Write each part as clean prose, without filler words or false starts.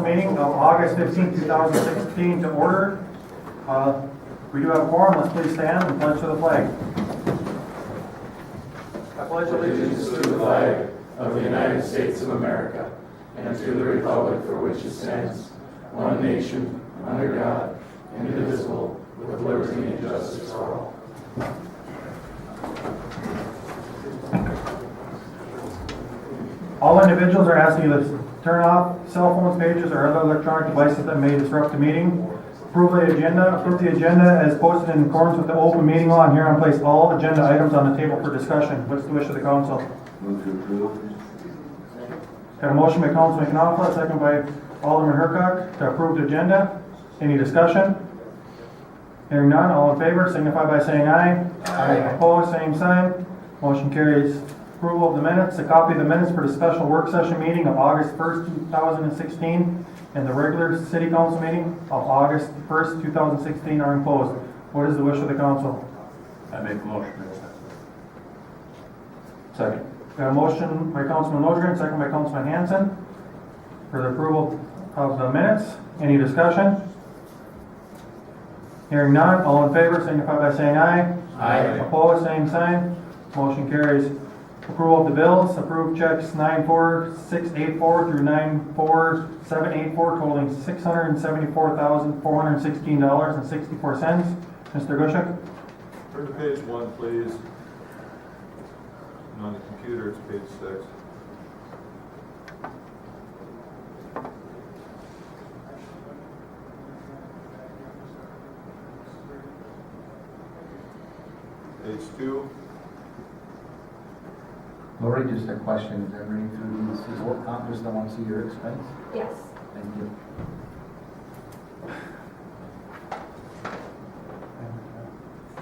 Council meeting of August 15, 2016 to order. We do have a quorum. Let's please stand and pledge to the flag. I pledge Allegiance to the flag of the United States of America and to the republic for which it stands, one nation, under God, indivisible, with liberty and justice for all. All individuals are asking you to turn off cell phones, pages, or other electronic devices that may disrupt the meeting. Approve the agenda as posted in accordance with the open meeting law, and here on place all agenda items on the table for discussion. What's the wish of the council? Move to approve. Got a motion by Councilman Knopfler, second by Alderman Hercock to approve the agenda. Any discussion? Hearing none, all in favor signify by saying aye. Aye. Opposed, same sign. Motion carries. Approval of the minutes. A copy of the minutes for the special work session meeting of August 1st, 2016 and the regular city council meeting of August 1st, 2016 are enclosed. What is the wish of the council? I make a motion. Second. Got a motion by Councilman Lodgren, second by Councilman Hansen for the approval of the minutes. Any discussion? Hearing none, all in favor signify by saying aye. Aye. Opposed, same sign. Motion carries. Approval of the bills. Approved checks 94684 through 94784 totaling $674,416.64. Mr. Gushek. Turn to page 1, please. And on the computer, it's page 6. Page 2. Lori, just a question, as I'm reading through these, is what Congress don't want to see your expense? Yes. Thank you.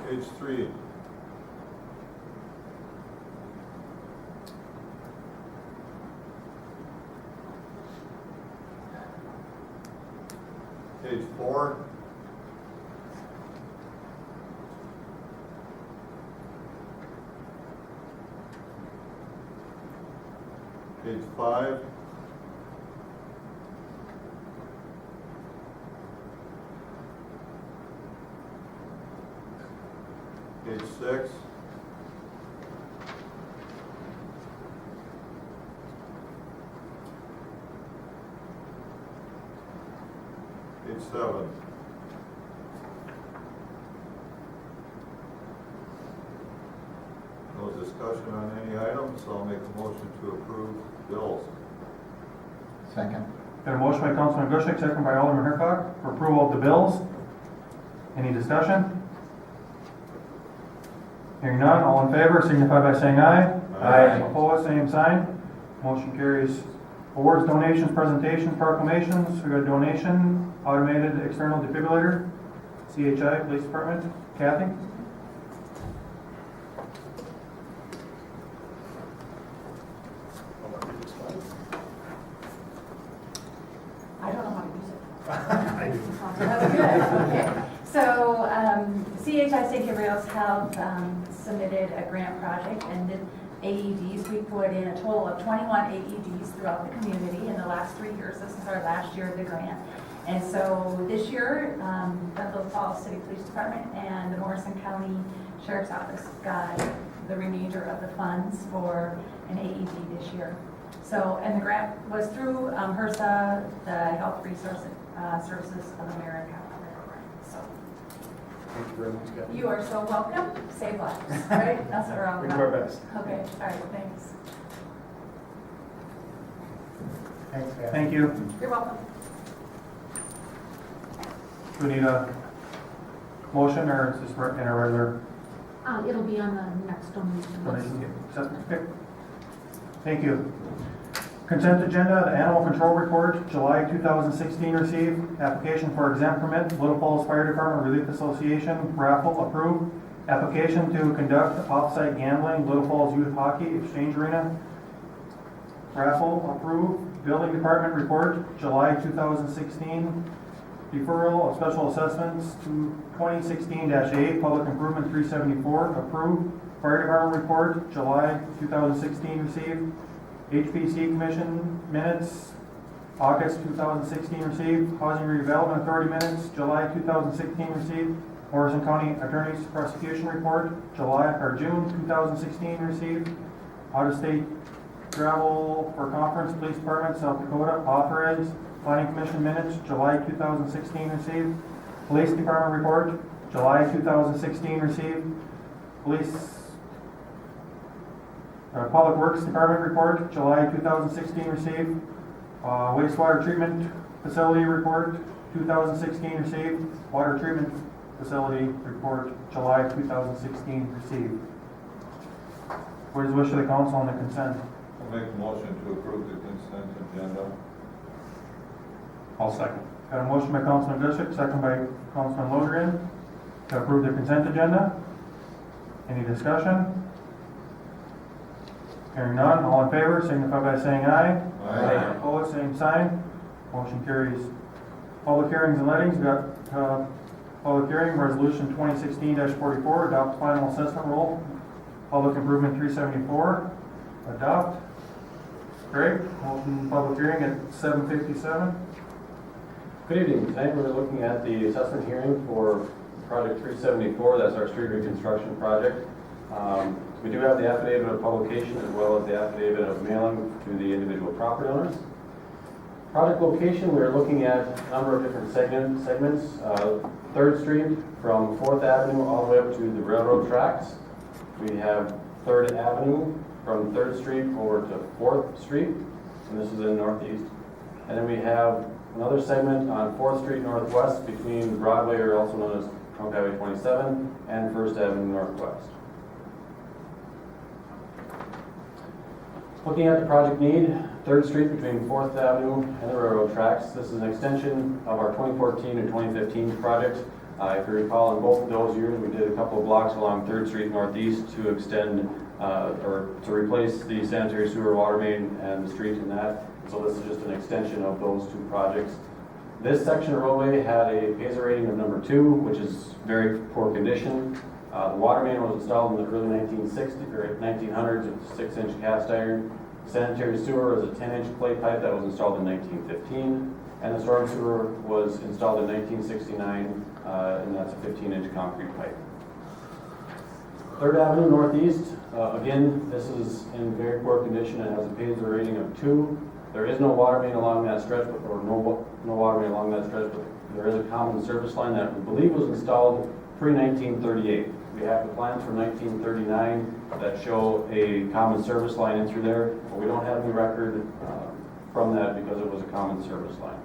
Page 3. Page 4. Page 5. Page 6. Page 7. No discussion on any items, so I'll make a motion to approve bills. Second. Got a motion by Councilman Gushek, second by Alderman Hercock for approval of the bills. Any discussion? Hearing none, all in favor signify by saying aye. Aye. Opposed, same sign. Motion carries. Awards, donations, presentations, proclamations. We got a donation, automated external defibrillator, CHI, Police Department. Kathy? I don't know how to use it. I do. Oh, good, okay. So, CHI St. Gabriel's Health submitted a grant project and did AEDs. We put in a total of 21 AEDs throughout the community in the last 3 years. This is our last year of the grant. And so this year, Bethel Falls City Police Department and the Morrison County Sheriff's Office got the remainder of the funds for an AED this year. So, and the grant was through HRSA, the Health Resources Services of America. So, Thank you very much, Kathy. you are so welcome. Save lives, right? That's what we're all We about. do our best. Okay, all right, thanks. Thanks, Kathy. Thank you. You're welcome. Do we need a motion or is this in a regular It'll be on the next donation. donation? Okay. Thank you. Consent agenda, the animal control report, July 2016 received. Application for exempt permit, Little Falls Fire Department Relief Association, raffle approved. Application to conduct off-site gambling, Little Falls Youth Hockey Exchange Arena, raffle approved. Building Department report, July 2016. Deferral of special assessments to 2016-8, public improvement 374, approved. Fire Department report, July 2016 received. HPC Commission minutes, August 2016 received. Housing Redevelopment Authority minutes, July 2016 received. Morrison County Attorney's Prosecution Report, June 2016 received. Out-of-state travel for conference, police department, South Dakota, authorized. Planning Commission minutes, July 2016 received. Police Department report, July 2016 received. Public Works Department report, July 2016 received. Wastewater Treatment Facility report, 2016 received. Water Treatment Facility report, July 2016 received. What is the wish of the council on the consent? I'll make a motion to approve the consent agenda. I'll second. Got a motion by Councilman Dishik, second by Councilman Lodgren to approve the consent agenda. Any discussion? Hearing none, all in favor, signify by saying aye. Aye. Opposed, same sign. Motion carries. Public hearings and lettings, we got, public hearing, resolution 2016-44, adopt final assessment rule. Public improvement 374, adopt. Greg, open public hearing at 7:57. Good evening. Tonight we're looking at the assessment hearing for project 374. That's our street reconstruction project. We do have the affidavit of publication as well as the affidavit of mailing to the individual property owners. Project location, we're looking at a number of different segments. 3rd Street from 4th Avenue all the way up to the railroad tracks. We have 3rd Avenue from 3rd Street over to 4th Street, and this is in Northeast. And then we have another segment on 4th Street Northwest between Broadway, or also known as Trunk Highway 27, and 1st Avenue Northwest. Looking at the project need, 3rd Street between 4th Avenue and the railroad tracks. This is an extension of our 2014 and 2015 project. If you recall, in both of those years, we did a couple of blocks along 3rd Street Northeast to extend or to replace the sanitary sewer water main and the street in that. So this is just an extension of those two projects. This section of roadway had a PASER rating of number 2, which is very poor condition. The water main was installed in the early 1960s or 1900s with 6-inch cast iron. Sanitary sewer is a 10-inch clay pipe that was installed in 1915, and the storm sewer was installed in 1969, and that's a 15-inch concrete pipe. 3rd Avenue Northeast, again, this is in very poor condition and has a PASER rating of 2. There is no water main along that stretch, or no water main along that stretch, but there is a common service line that we believe was installed pre-1938. We have the plans from 1939 that show a common service line in through there, but we don't have any record from that because it was a common service line.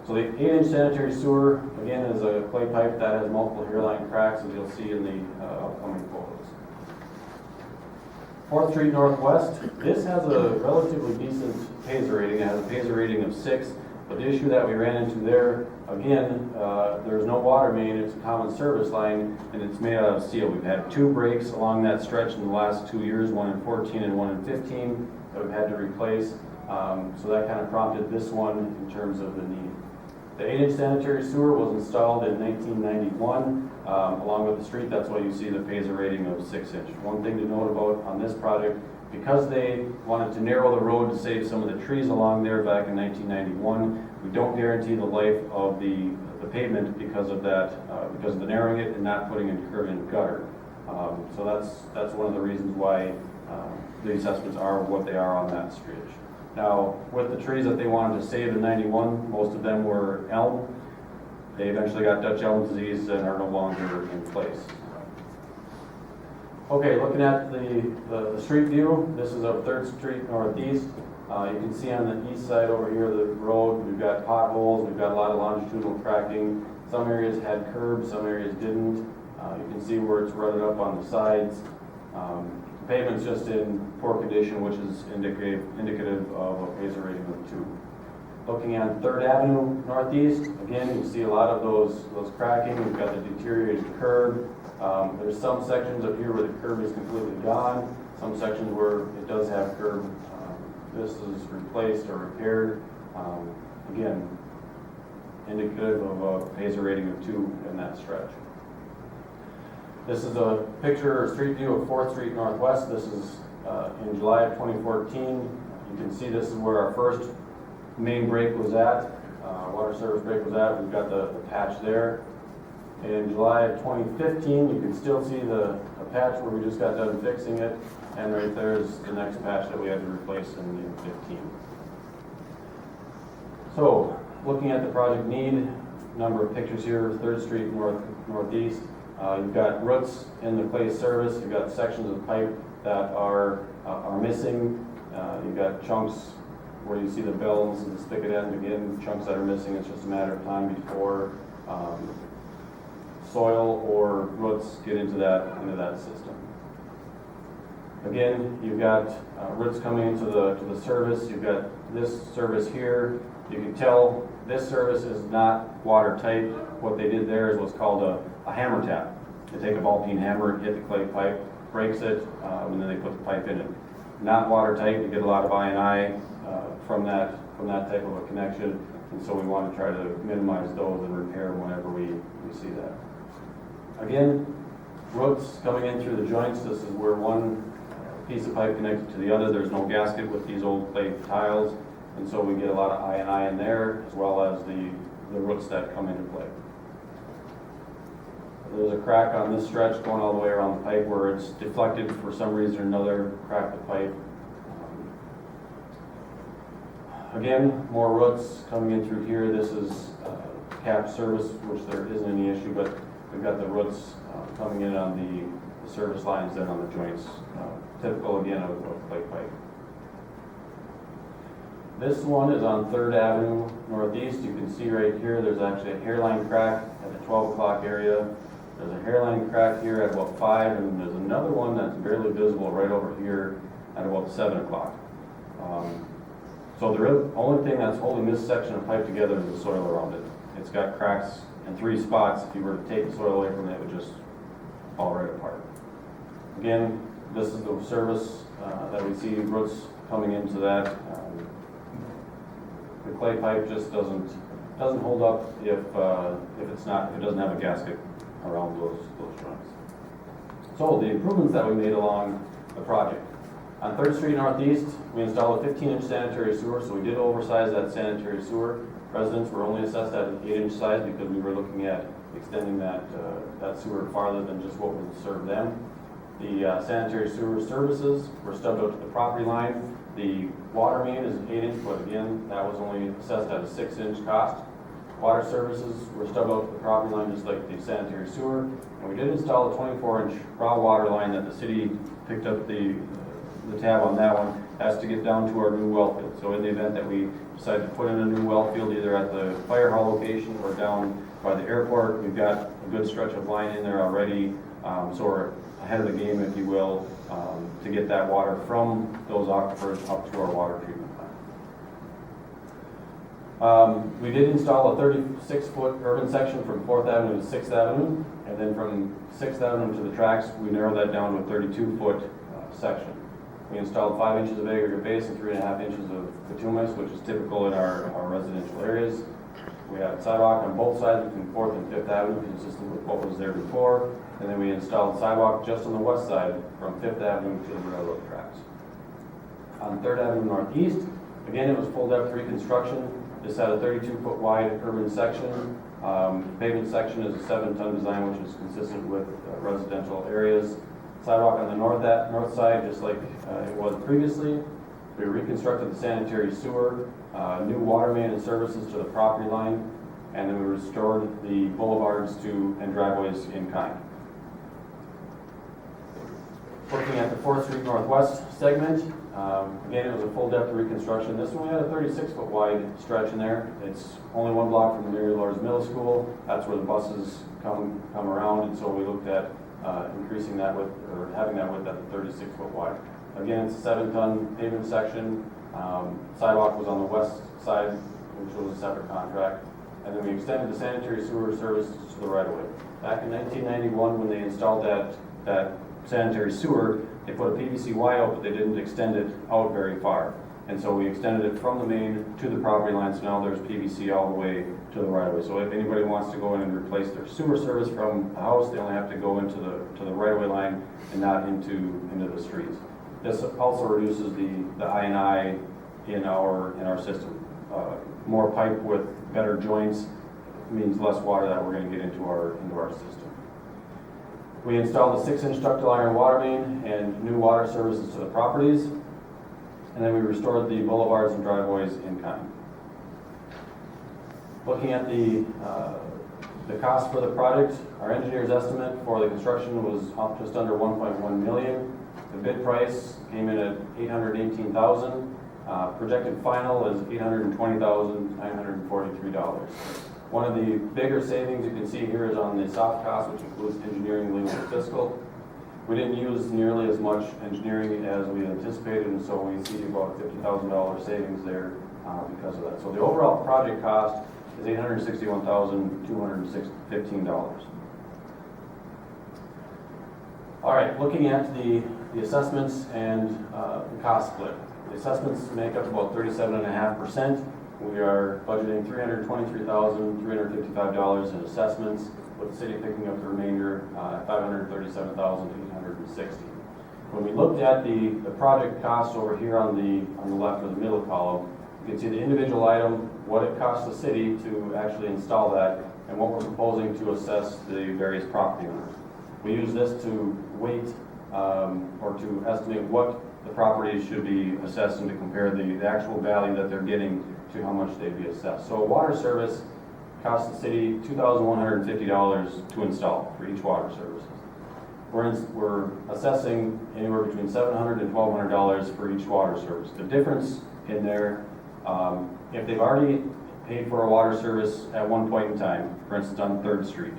So the 8-inch sanitary sewer, again, is a clay pipe that has multiple hairline cracks, as you'll see in the upcoming photos. 4th Street Northwest, this has a relatively decent PASER rating. It has a PASER rating of 6, but the issue that we ran into there, again, there's no water main, it's a common service line, and it's made out of steel. We've had 2 breaks along that stretch in the last 2 years, one in 14 and one in 15, that we've had to replace. So that kind of prompted this one in terms of the need. The 8-inch sanitary sewer was installed in 1991 along with the street. That's why you see the PASER rating of 6-inch. One thing to note about on this project, because they wanted to narrow the road to save some of the trees along there back in 1991, we don't guarantee the life of the pavement because of that, because of the narrowing it and not putting in curb and gutter. So that's one of the reasons why the assessments are what they are on that stretch. Now, with the trees that they wanted to save in 91, most of them were elm. They eventually got Dutch elm disease and are no longer in place. Okay, looking at the street view, this is of 3rd Street Northeast. You can see on the east side over here of the road, we've got potholes, we've got a lot of longitudinal cracking. Some areas had curbs, some areas didn't. You can see where it's rutted up on the sides. The pavement's just in poor condition, which is indicative of a PASER rating of 2. Looking at 3rd Avenue Northeast, again, you see a lot of those cracking. We've got the deteriorated curb. There's some sections up here where the curb is completely gone. Some sections where it does have curb. This is replaced or repaired. Again, indicative of a PASER rating of 2 in that stretch. This is a picture or street view of 4th Street Northwest. This is in July of 2014. You can see this is where our first main break was at, water service break was at. We've got the patch there. In July of 2015, you can still see the patch where we just got done fixing it, and right there is the next patch that we had to replace in 15. So, looking at the project need, number of pictures here, 3rd Street northeast. You've got roots in the clay service. You've got sections of pipe that are missing. You've got chunks where you see the bells and the spigot end, again, chunks that are missing. It's just a matter of time before soil or roots get into that system. Again, you've got roots coming into the service. You've got this service here. You can tell this service is not watertight. What they did there is what's called a hammer tap. They take a ball peen hammer, hit the clay pipe, breaks it, and then they put the pipe in it. Not watertight. You get a lot of I&I from that type of a connection, and so we want to try to minimize those and repair them whenever we see that. Again, roots coming in through the joints. This is where one piece of pipe connected to the other. There's no gasket with these old clay tiles, and so we get a lot of I&I in there, as well as the roots that come into play. There's a crack on this stretch going all the way around the pipe where it's deflected for some reason or another, cracked the pipe. Again, more roots coming in through here. This is cap service, which there isn't any issue, but we've got the roots coming in on the service lines there on the joints. Typical again of clay pipe. This one is on 3rd Avenue Northeast. You can see right here there's actually a hairline crack at the 12 o'clock area. There's a hairline crack here at about 5, and there's another one that's barely visible right over here at about 7 o'clock. So the only thing that's holding this section of pipe together is the soil around it. It's got cracks in 3 spots. If you were to take the soil away from it, it would just fall right apart. Again, this is the service that we see roots coming into that. The clay pipe just doesn't hold up if it doesn't have a gasket around those joints. So the improvements that we made along the project. On 3rd Street Northeast, we installed a 15-inch sanitary sewer, so we did oversize that sanitary sewer. Residents were only assessed at an 8-inch size because we were looking at extending that sewer farther than just what would serve them. The sanitary sewer services were stubbed out to the property line. The water main is an 8-inch, but again, that was only assessed at a 6-inch cost. Water services were stubbed out to the property line just like the sanitary sewer. And we did install a 24-inch raw water line that the city picked up the tab on that one. Has to get down to our new well field. So in the event that we decide to put in a new well field, either at the fire hall location or down by the airport, we've got a good stretch of line in there already. So we're ahead of the game, if you will, to get that water from those aquifers up to our water treatment plant. We did install a 36-foot urban section from 4th Avenue to 6th Avenue, and then from 6th Avenue to the tracks, we narrowed that down to a 32-foot section. We installed 5 inches of aggregate base and 3.5 inches of bituminous, which is typical in our residential areas. We have sidewalk on both sides between 4th and 5th Avenue, consistent with what was there before. And then we installed sidewalk just on the west side from 5th Avenue to the railroad tracks. On 3rd Avenue Northeast, again, it was full depth reconstruction. This had a 32-foot wide urban section. Pavement section is a 7-ton design, which is consistent with residential areas. Sidewalk on the north side, just like it was previously. We reconstructed the sanitary sewer, new water main and services to the property line, and then we restored the boulevards and driveways in kind. Looking at the 4th Street Northwest segment, again, it was a full depth reconstruction. This one we had a 36-foot wide stretch in there. It's only 1 block from the Mary Lors Middle School. That's where the buses come around, and so we looked at increasing that width, or having that width at the 36-foot wide. Again, it's a 7-ton pavement section. Sidewalk was on the west side, which was a separate contract. And then we extended the sanitary sewer services to the right-of-way. Back in 1991, when they installed that sanitary sewer, they put a PVC Y out, but they didn't extend it out very far. And so we extended it from the main to the property line, so now there's PVC all the way to the right-of-way. So if anybody wants to go in and replace their sewer service from the house, they only have to go into the right-of-way line and not into the streets. This also reduces the I&I in our system. more pipe with better joints means less water that we're going to get into our system. We installed a 6-inch ductile iron water main and new water services to the properties. And then we restored the boulevards and driveways in kind. Looking at the cost for the project, our engineer's estimate for the construction was up just under 1.1 million. The bid price came in at $818,000. Projected final is $820,943. One of the bigger savings you can see here is on the soft cost, which includes engineering, legal, and fiscal. We didn't use nearly as much engineering as we anticipated, and so we see about $50,000 savings there because of that. So the overall project cost is $861,215. All right, looking at the assessments and the cost split. The assessments make up about 37.5%. We are budgeting $323,355 in assessments, with the city picking up the remainder at $537,860. When we looked at the project costs over here on the left or the middle column, you can see the individual item, what it costs the city to actually install that, and what we're proposing to assess the various property owners. We use this to weight or to estimate what the property should be assessed and to compare the actual value that they're getting to how much they'd be assessed. So a water service costs the city $2,150 to install for each water service. We're assessing anywhere between $700 and $1,200 for each water service. The difference in there, if they've already paid for a water service at one point in time, for instance on 3rd Street,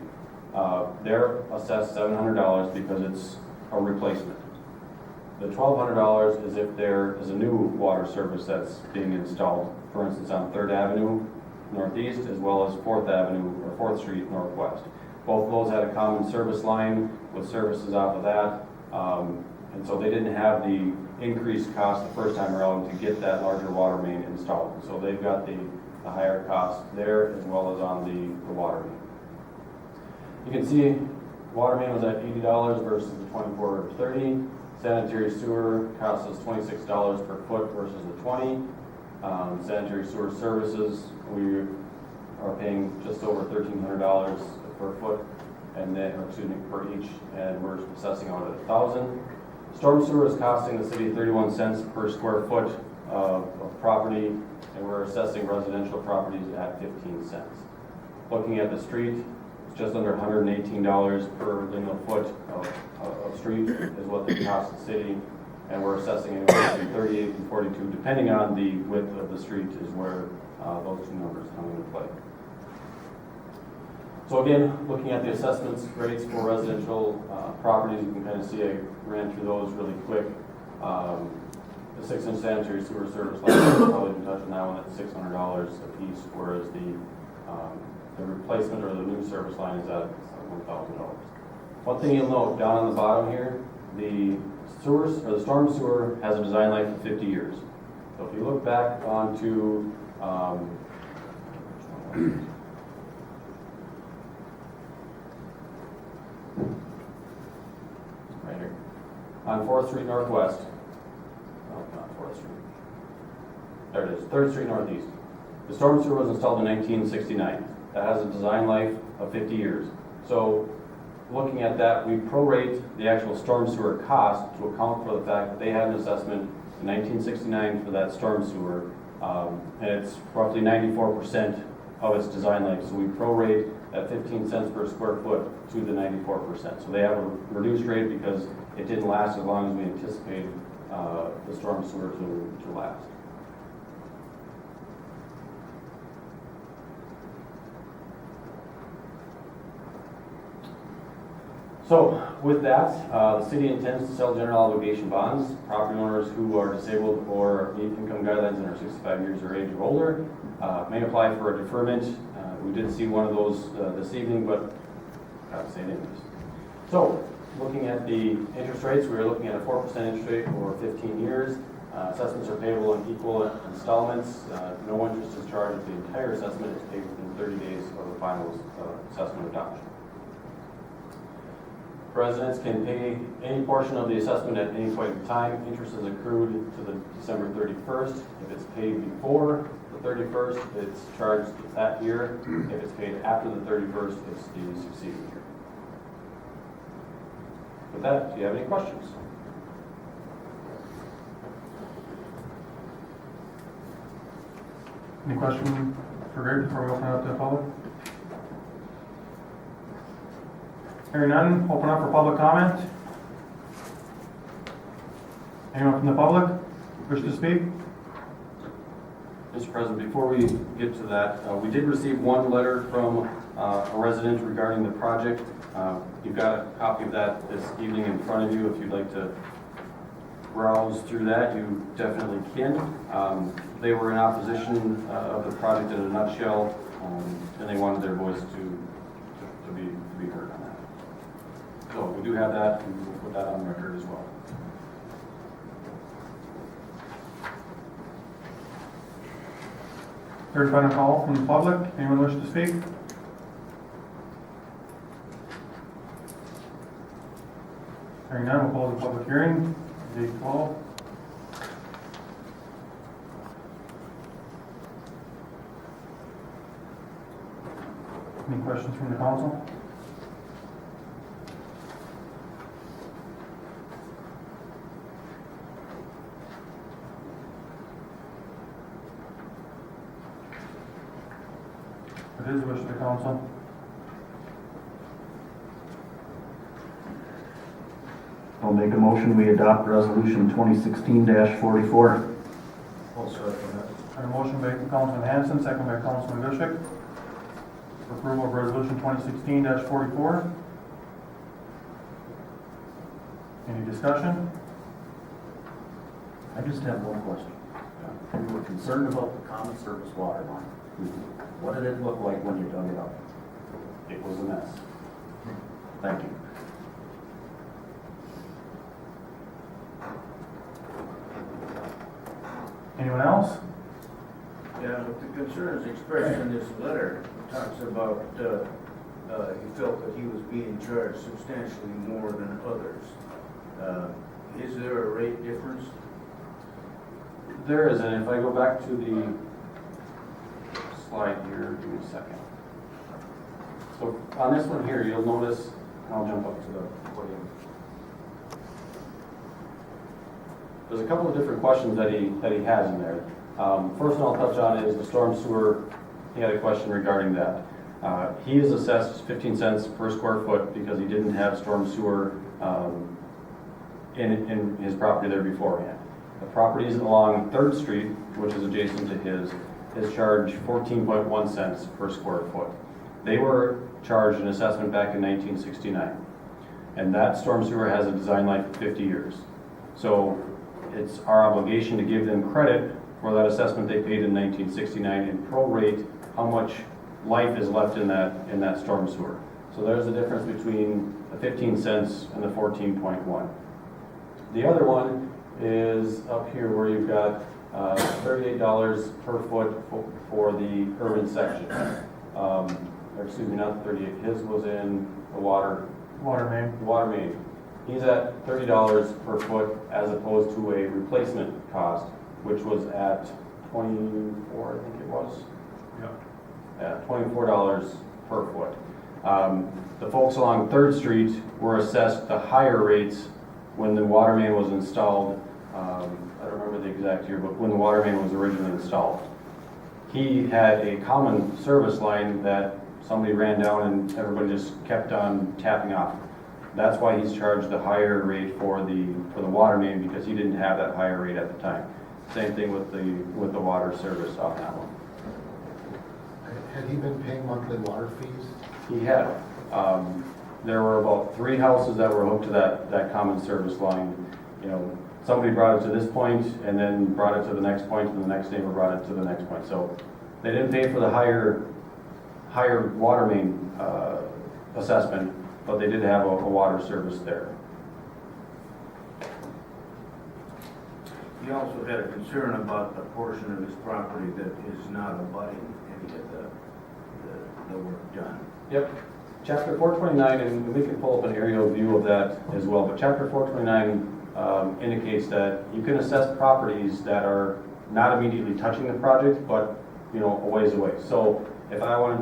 they're assessed $700 because it's a replacement. The $1,200 is if there is a new water service that's being installed, for instance on 3rd Avenue Northeast as well as 4th Avenue or 4th Street Northwest. Both of those had a common service line with services off of that, and so they didn't have the increased cost the first time around to get that larger water main installed. So they've got the higher cost there as well as on the water main. You can see water main was at $80 versus the $24 or $30. Sanitary sewer costs us $26 per foot versus the $20. Sanitary sewer services, we are paying just over $1,300 per foot, and then, per each, and we're assessing out at $1,000. Storm sewer is costing the city 31 cents per square foot of property, and we're assessing residential properties at 15 cents. Looking at the street, it's just under $118 per lineal foot of street is what they cost the city, and we're assessing anywhere between 38 and 42, depending on the width of the street is where those two numbers come into play. So again, looking at the assessments rates for residential properties, you can kind of see I ran through those really quick. The 6-inch sanitary sewer service line, we'll probably touch on that one at $600 a piece, whereas the replacement or the new service line is at $1,000. One thing you'll note down on the bottom here, the sewers or the storm sewer has a design life of 50 years. So if you look back onto right here on 4th Street Northwest. No, not 4th Street. There it is, 3rd Street Northeast. The storm sewer was installed in 1969. That has a design life of 50 years. So looking at that, we prorate the actual storm sewer cost to account for the fact that they had an assessment in 1969 for that storm sewer, and it's roughly 94% of its design life. So we prorate that 15 cents per square foot to the 94%. So they have a reduced rate because it didn't last as long as we anticipated the storm sewer to last. So with that, the city intends to sell general obligation bonds. Property owners who are disabled or meet income guidelines and are 65 years of age or older may apply for a deferment. We did see one of those this evening, but got to say it anyways. So looking at the interest rates, we are looking at a 4% interest rate over 15 years. Assessments are payable in equal installments. No interest is charged if the entire assessment is paid within 30 days of the final assessment adoption. Residents can pay any portion of the assessment at any point in time. Interest is accrued to the December 31st. If it's paid before the 31st, it's charged that year. If it's paid after the 31st, it's the succeeding year. With that, do you have any questions? Any question for Greg before we open up to the public? Hearing none, open up for public comment. Anyone from the public wish to speak? Mr. President, before we get to that, we did receive one letter from a resident regarding the project. You've got a copy of that this evening in front of you. If you'd like to browse through that, you definitely can. They were in opposition of the project in a nutshell, and they wanted their voice to be heard on that. So we do have that, and we'll put that on record as well. Third final call from the public. Anyone wish to speak? Hearing none, we'll close the public hearing. 8:12. Any questions from the council? It is the wish of the council. I'll make a motion, we adopt resolution 2016-44. I'll second that. A motion by Councilman Hanson, second by Councilman Gushik. For approval of resolution 2016-44. Any discussion? I just have one question. We were concerned about the common surface water line. What did it look like when you dug it up? It was a mess. Thank you. Anyone else? Yeah, but the concerns expressed in this letter talks about, he felt that he was being charged substantially more than others. Is there a rate difference? There is, and if I go back to the slide here, give me a second. So on this one here, you'll notice, I'll jump up to the podium. There's a couple of different questions that he has in there. First one I'll touch on is the storm sewer. He had a question regarding that. He is assessed 15 cents per square foot because he didn't have storm sewer in his property there beforehand. The properties along 3rd Street, which is adjacent to his, is charged 14.1 cents per square foot. They were charged an assessment back in 1969. And that storm sewer has a design life of 50 years. So it's our obligation to give them credit for that assessment they paid in 1969 and prorate how much life is left in that storm sewer. So there's the difference between the 15 cents and the 14.1. The other one is up here where you've got $38 per foot for the urban section. Or excuse me, not 38. His was in the water main. He's at $30 per foot as opposed to a replacement cost, which was at $24, I think it was. Yeah, $24 per foot. The folks along 3rd Street were assessed the higher rates when the water main was installed. I don't remember the exact year, but when the water main was originally installed. He had a common service line that somebody ran down and everybody just kept on tapping off. That's why he's charged the higher rate for the water main, because he didn't have that higher rate at the time. Same thing with the water service on that one. Had he been paying monthly water fees? He had. There were about 3 houses that were hooked to that common service line. You know, somebody brought it to this point and then brought it to the next point, and the next neighbor brought it to the next point. So they didn't pay for the higher water main assessment, but they did have a water service there. He also had a concern about the portion of his property that is not abutting any of the work done. Yep. Chapter 429, and we can pull up an aerial view of that as well, but Chapter 429 indicates that you can assess properties that are not immediately touching the project, but, you know, a ways away. So if I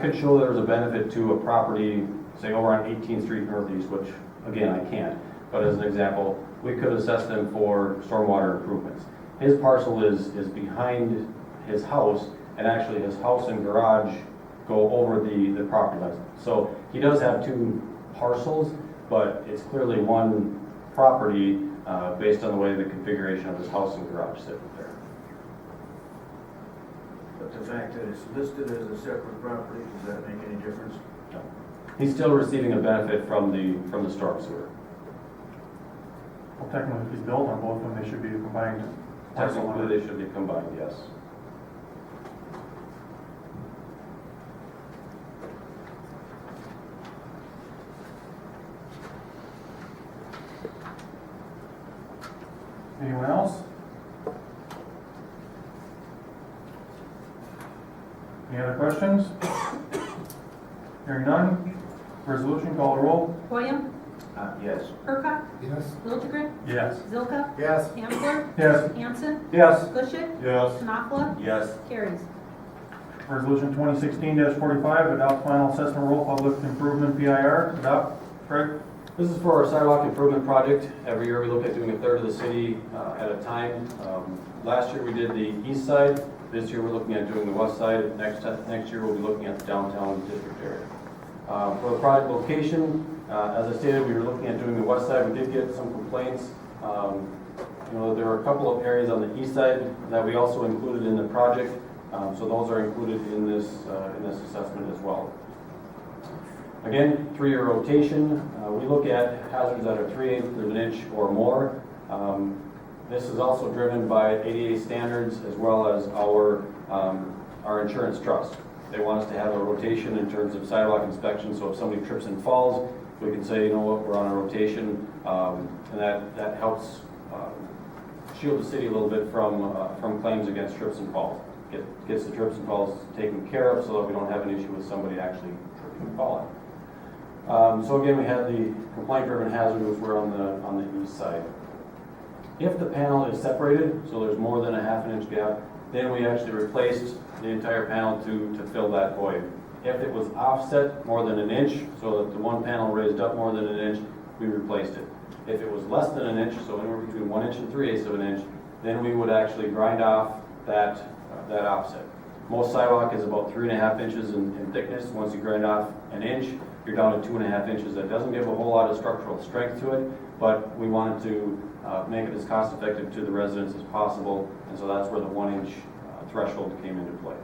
could show there was a benefit to a property, say over on 18th Street Northeast, which, again, I can't, but as an example, we could assess them for stormwater improvements. His parcel is behind his house, and actually his house and garage go over the property line. So he does have two parcels, but it's clearly one property based on the way the configuration of his house and garage sit there. But the fact that it's listed as a separate property, does that make any difference? No. He's still receiving a benefit from the storm sewer. Well, technically, if he's built on both of them, they should be combined. parcel line. Technically, they should be combined, yes. Anyone else? Any other questions? Hearing none, resolution, call the roll. William, Yes. Hurkacz, Yes. Liljegren, Yes. Zilka, Yes. Hansler, Yes. Hanson, Yes. Bushet, Yes. Knopfler, Yes. carries. Resolution 2016-45, adopt final assessment rule, public improvement PIR, adopt. Craig? This is for our sidewalk improvement project. Every year we look at doing a third of the city at a time. Last year we did the east side. This year we're looking at doing the west side. Next year we'll be looking at the downtown district area. For the project location, as I stated, we were looking at doing the west side. We did get some complaints. There were a couple of areas on the east side that we also included in the project. So those are included in this assessment as well. Again, 3-year rotation. We look at hazards that are 3/8 of an inch or more. This is also driven by ADA standards as well as our insurance trust. They want us to have a rotation in terms of sidewalk inspection, so if somebody trips and falls, we can say, you know what, we're on a rotation, and that helps shield the city a little bit from claims against trips and falls. Gets the trips and falls taken care of so that we don't have an issue with somebody actually tripping and falling. So again, we had the complaint-driven hazard, which were on the east side. If the panel is separated, so there's more than a ½ inch gap, then we actually replaced the entire panel to fill that void. If it was offset more than an inch, so that the one panel raised up more than an inch, we replaced it. If it was less than an inch, so anywhere between 1 inch and 3/8 of an inch, then we would actually grind off that offset. Most sidewalk is about 3.5 inches in thickness. Once you grind off an inch, you're down to 2.5 inches. That doesn't give a whole lot of structural strength to it, but we wanted to make it as cost effective to the residents as possible, and so that's where the 1 inch threshold came into play.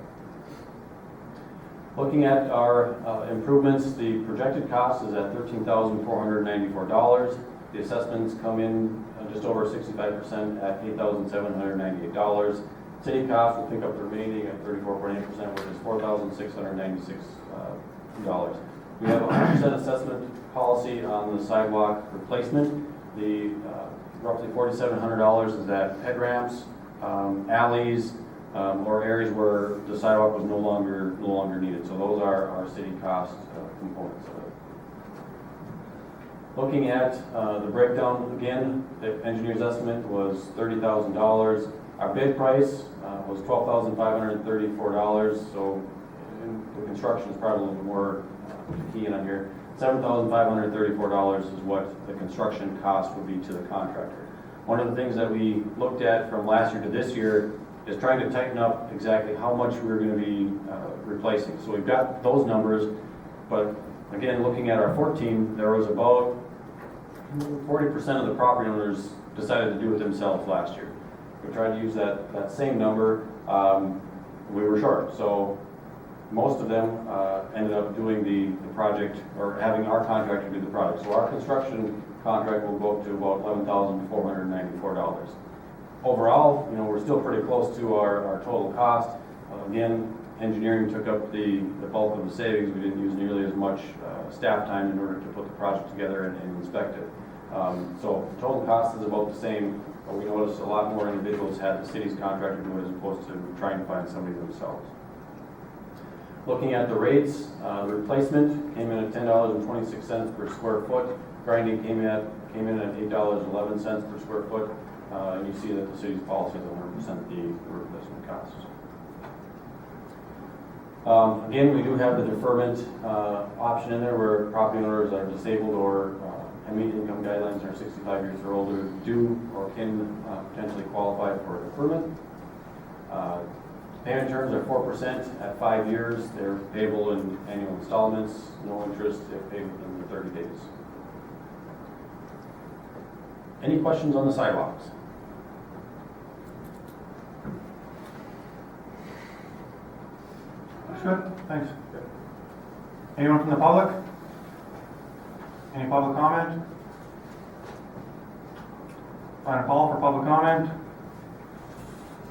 Looking at our improvements, the projected cost is at $13,494. The assessments come in just over 65% at $8,798. City cost will pick up the remaining at 34.8%, which is $4,696. We have a 100% assessment policy on the sidewalk replacement. The roughly $4,700 is at ped ramps, alleys, or areas where the sidewalk was no longer needed. So those are our city cost components of it. Looking at the breakdown again, the engineer's estimate was $30,000. Our bid price was $12,534. So the construction is probably a little more key in on here. $7,534 is what the construction cost would be to the contractor. One of the things that we looked at from last year to this year is trying to tighten up exactly how much we were going to be replacing. So we've got those numbers, but again, looking at our 14, there was about 40% of the property owners decided to do it themselves last year. We tried to use that same number. We were short, so most of them ended up doing the project or having our contractor do the project. So our construction contract will go up to about $11,494. Overall, we're still pretty close to our total cost. Again, engineering took up the bulk of the savings. We didn't use nearly as much staff time in order to put the project together and inspect it. So the total cost is about the same, but we noticed a lot more individuals had the city's contractor do it as opposed to trying to find somebody themselves. Looking at the rates, the replacement came in at $10.26 per square foot. Grinding came in at $8.11 per square foot. And you see that the city's policy is 100% the replacement costs. Again, we do have the deferment option in there where property owners are disabled or meet income guidelines are 65 years or older do or can potentially qualify for deferment. Payment terms are 4% at 5 years. They're payable in annual installments, no interest if paid within 30 days. Any questions on the sidewalks? Looks good, thanks. Anyone from the public? Any public comment? Final call for public comment.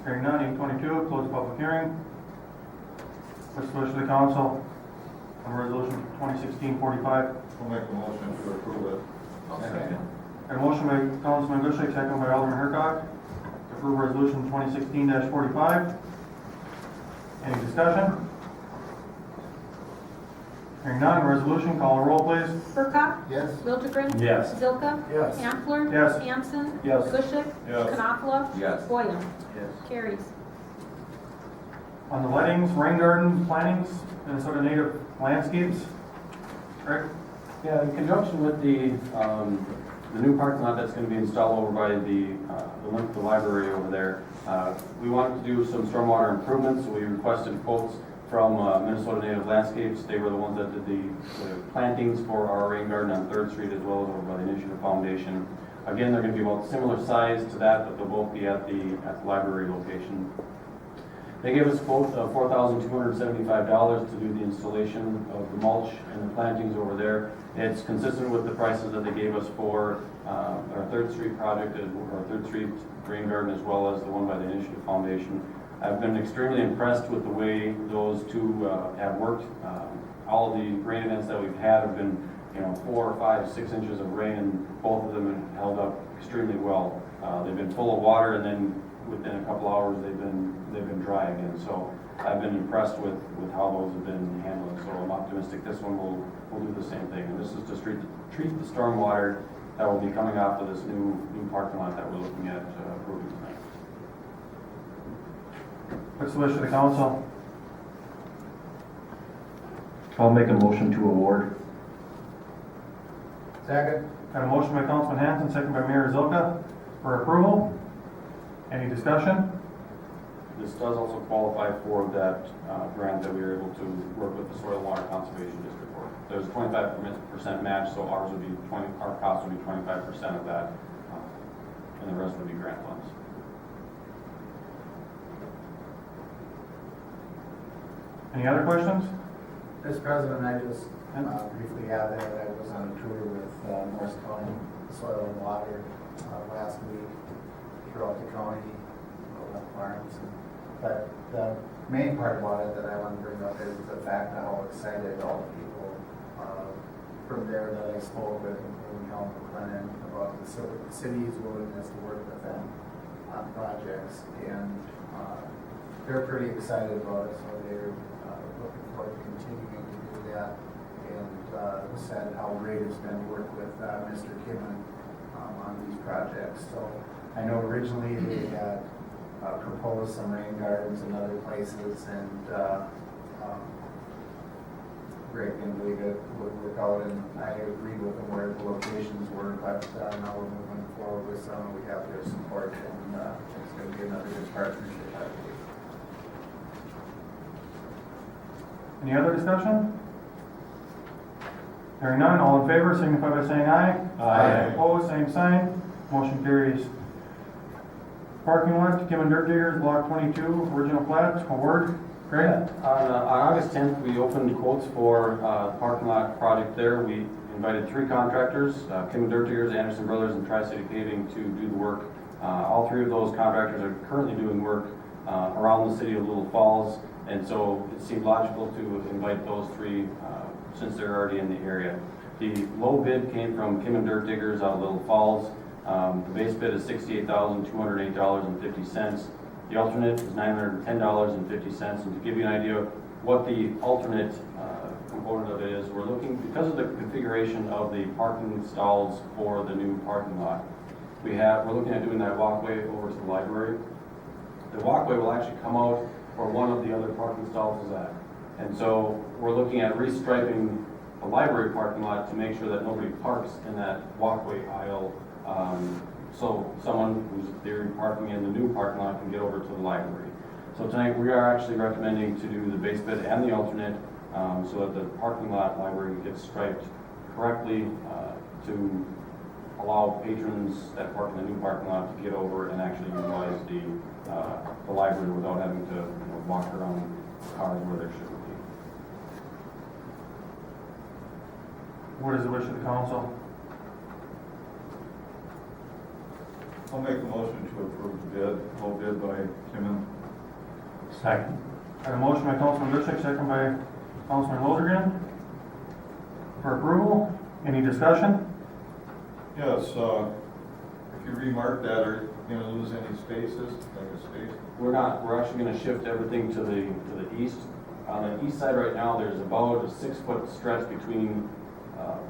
Hearing none, 8:22, close the public hearing. What's the wish of the council on resolution 2016-45? I'll make a motion to approve it. Got a motion by Councilman Bushwick, second by Alderman Hercog, to approve resolution 2016-45. Any discussion? Hearing none, resolution, call the roll, please. Burkhart? Yes. Wildegren? Yes. Zilka? Yes. Amsler? Yes. Hanson? Yes. Bushwick? Yes. Knopfler? Yes. Boyle? Yes. Carries. On the lettings, rain garden plantings, Minnesota Native Landscapes. Rick? Yeah, in conjunction with the new parking lot that's going to be installed over by the library over there, we wanted to do some stormwater improvements. So we requested quotes from Minnesota Native Landscapes. They were the ones that did the plantings for our rain garden on 3rd Street as well as over by the Initiative Foundation. Again, they're going to be about similar size to that, but they'll both be at the library location. They gave us a quote of $4,275 to do the installation of the mulch and the plantings over there. It's consistent with the prices that they gave us for our 3rd Street project, or 3rd Street rain garden, as well as the one by the Initiative Foundation. I've been extremely impressed with the way those two have worked. All of the rain events that we've had have been, 4, 5, 6 inches of rain, and both of them have held up extremely well. They've been full of water, and then within a couple hours they've been dry again. So I've been impressed with how those have been handled. So I'm optimistic this one will do the same thing. And this is to treat the storm water that will be coming off of this new parking lot that we're looking at approving tonight. What's the wish of the council? I'll make a motion to award. Second. Got a motion by Councilman Hanson, second by Mayor Zilka for approval. Any discussion? This does also qualify for that grant that we were able to work with the Soil and Water Conservation District for. There's a 25% match, so our cost would be 25% of that, and the rest would be grant funds. Any other questions? Mr. President, I just briefly add that I was on a tour with Morris County Soil and Water last week throughout the county, farms. But the main part about it that I want to bring up is the fact of how excited all the people from there that I spoke with, including Helen McLennan, about the city's willingness to work with them on projects. And they're pretty excited about it, so they're looking forward to continuing to do that. And said how great it's been to work with Mr. Kimman on these projects. So I know originally they had proposed some rain gardens in other places, and Greg and League would work out, and I agreed with them where the locations were, but now we're moving forward with some. We have their support, and it's going to be another good partnership, I believe. Any other discussion? Hearing none, all in favor signify by saying aye. Aye. Opposed, same sign. Motion carries. Parking lot, Kim and Dirt Diggers, Block 22, original plat, award. Greg? On August 10th, we opened quotes for parking lot project there. We invited 3 contractors, Kim and Dirt Diggers, Anderson Brothers, and Tri-City Paving to do the work. All 3 of those contractors are currently doing work around the city of Little Falls, and so it seemed logical to invite those 3 since they're already in the area. The low bid came from Kim and Dirt Diggers out of Little Falls. The base bid is $68,208.50. The alternate is $910.50. And to give you an idea What the alternate component of it is, we're looking, because of the configuration of the parking stalls for the new parking lot, we're looking at doing that walkway over to the library. The walkway will actually come out where one of the other parking stalls is at. And so we're looking at restriping the library parking lot to make sure that nobody parks in that walkway aisle. So someone who's in theory parking in the new parking lot can get over to the library. So tonight we are actually recommending to do the base bid and the alternate so that the parking lot library gets striped correctly to allow patrons that park in the new parking lot to get over and actually utilize the library without having to walk around cars where there shouldn't be. What is the wish of the council? I'll make a motion to approve the bid, low bid by Timmon. Second. I have a motion by Councilman Grichuk, second by Councilman Lozergan. For approval, any discussion? Yes, if you remark that, are you gonna lose any spaces, like a space? We're not, we're actually gonna shift everything to the east. On the east side right now, there's about a 6-foot stretch between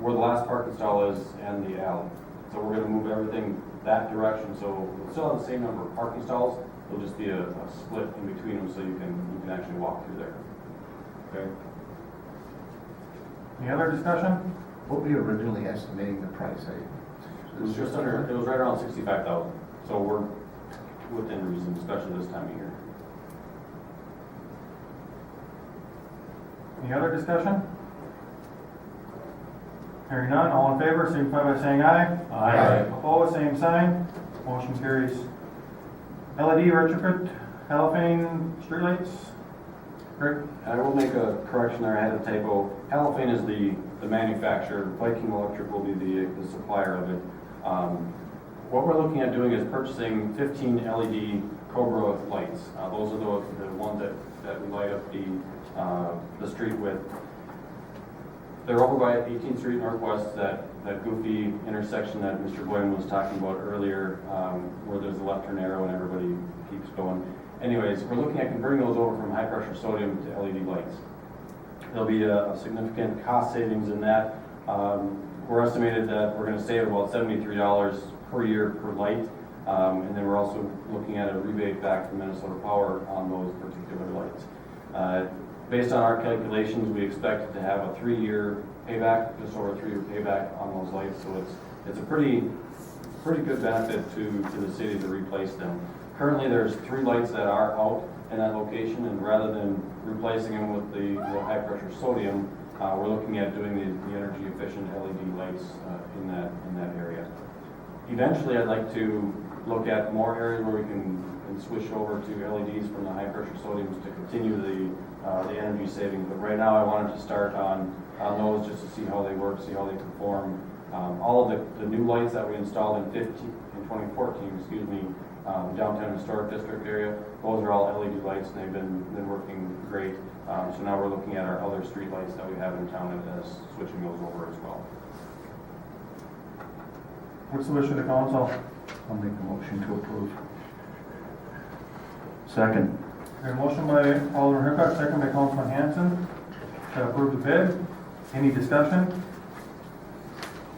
where the last parking stall is and the alley. So we're gonna move everything that direction, so we'll still have the same number of parking stalls, there'll just be a split in between them so you can actually walk through there. Okay. Any other discussion? What were you originally estimating the price? It was just under, it was right around 65,000, so we're within reason, especially this time of year. Any other discussion? Hearing none, all in favor, signify by saying aye. Aye. Opposed, same sign. Motion carries. LED retrofit, halophane streetlights. Rick? I will make a correction there, I had a typo. Halophane is the manufacturer, Viking Electric will be the supplier of it. What we're looking at doing is purchasing 15 LED Cobra lights. Those are the ones that we light up the street with. They're over by 18th Street Northwest, that goofy intersection that Mr. Boyden was talking about earlier, where there's a left turn arrow and everybody keeps going. Anyways, we're looking at converting those over from high pressure sodium to LED lights. There'll be a significant cost savings in that. We're estimated that we're going to save about $73 per year per light. And then we're also looking at a rebate back from Minnesota Power on those particular lights. Based on our calculations, we expect it to have a 3-year payback, just over a 3-year payback on those lights. So it's a pretty good benefit to the city to replace them. Currently, there's 3 lights that are out in that location, and rather than replacing them with the high pressure sodium, we're looking at doing the energy efficient LED lights in that area. Eventually, I'd like to look at more areas where we can switch over to LEDs from the high pressure sodiums to continue the energy savings. But right now I wanted to start on those just to see how they work, see how they perform. All of the new lights that we installed in 2014, excuse me, the downtown historic district area, those are all LED lights and they've been working great. So now we're looking at our other street lights that we have in town as switching those over as well. What's the wish of the council? I'll make a motion to approve. Second. A motion by Alderman Hurkak, second by Councilman Hanson to approve the bid. Any discussion?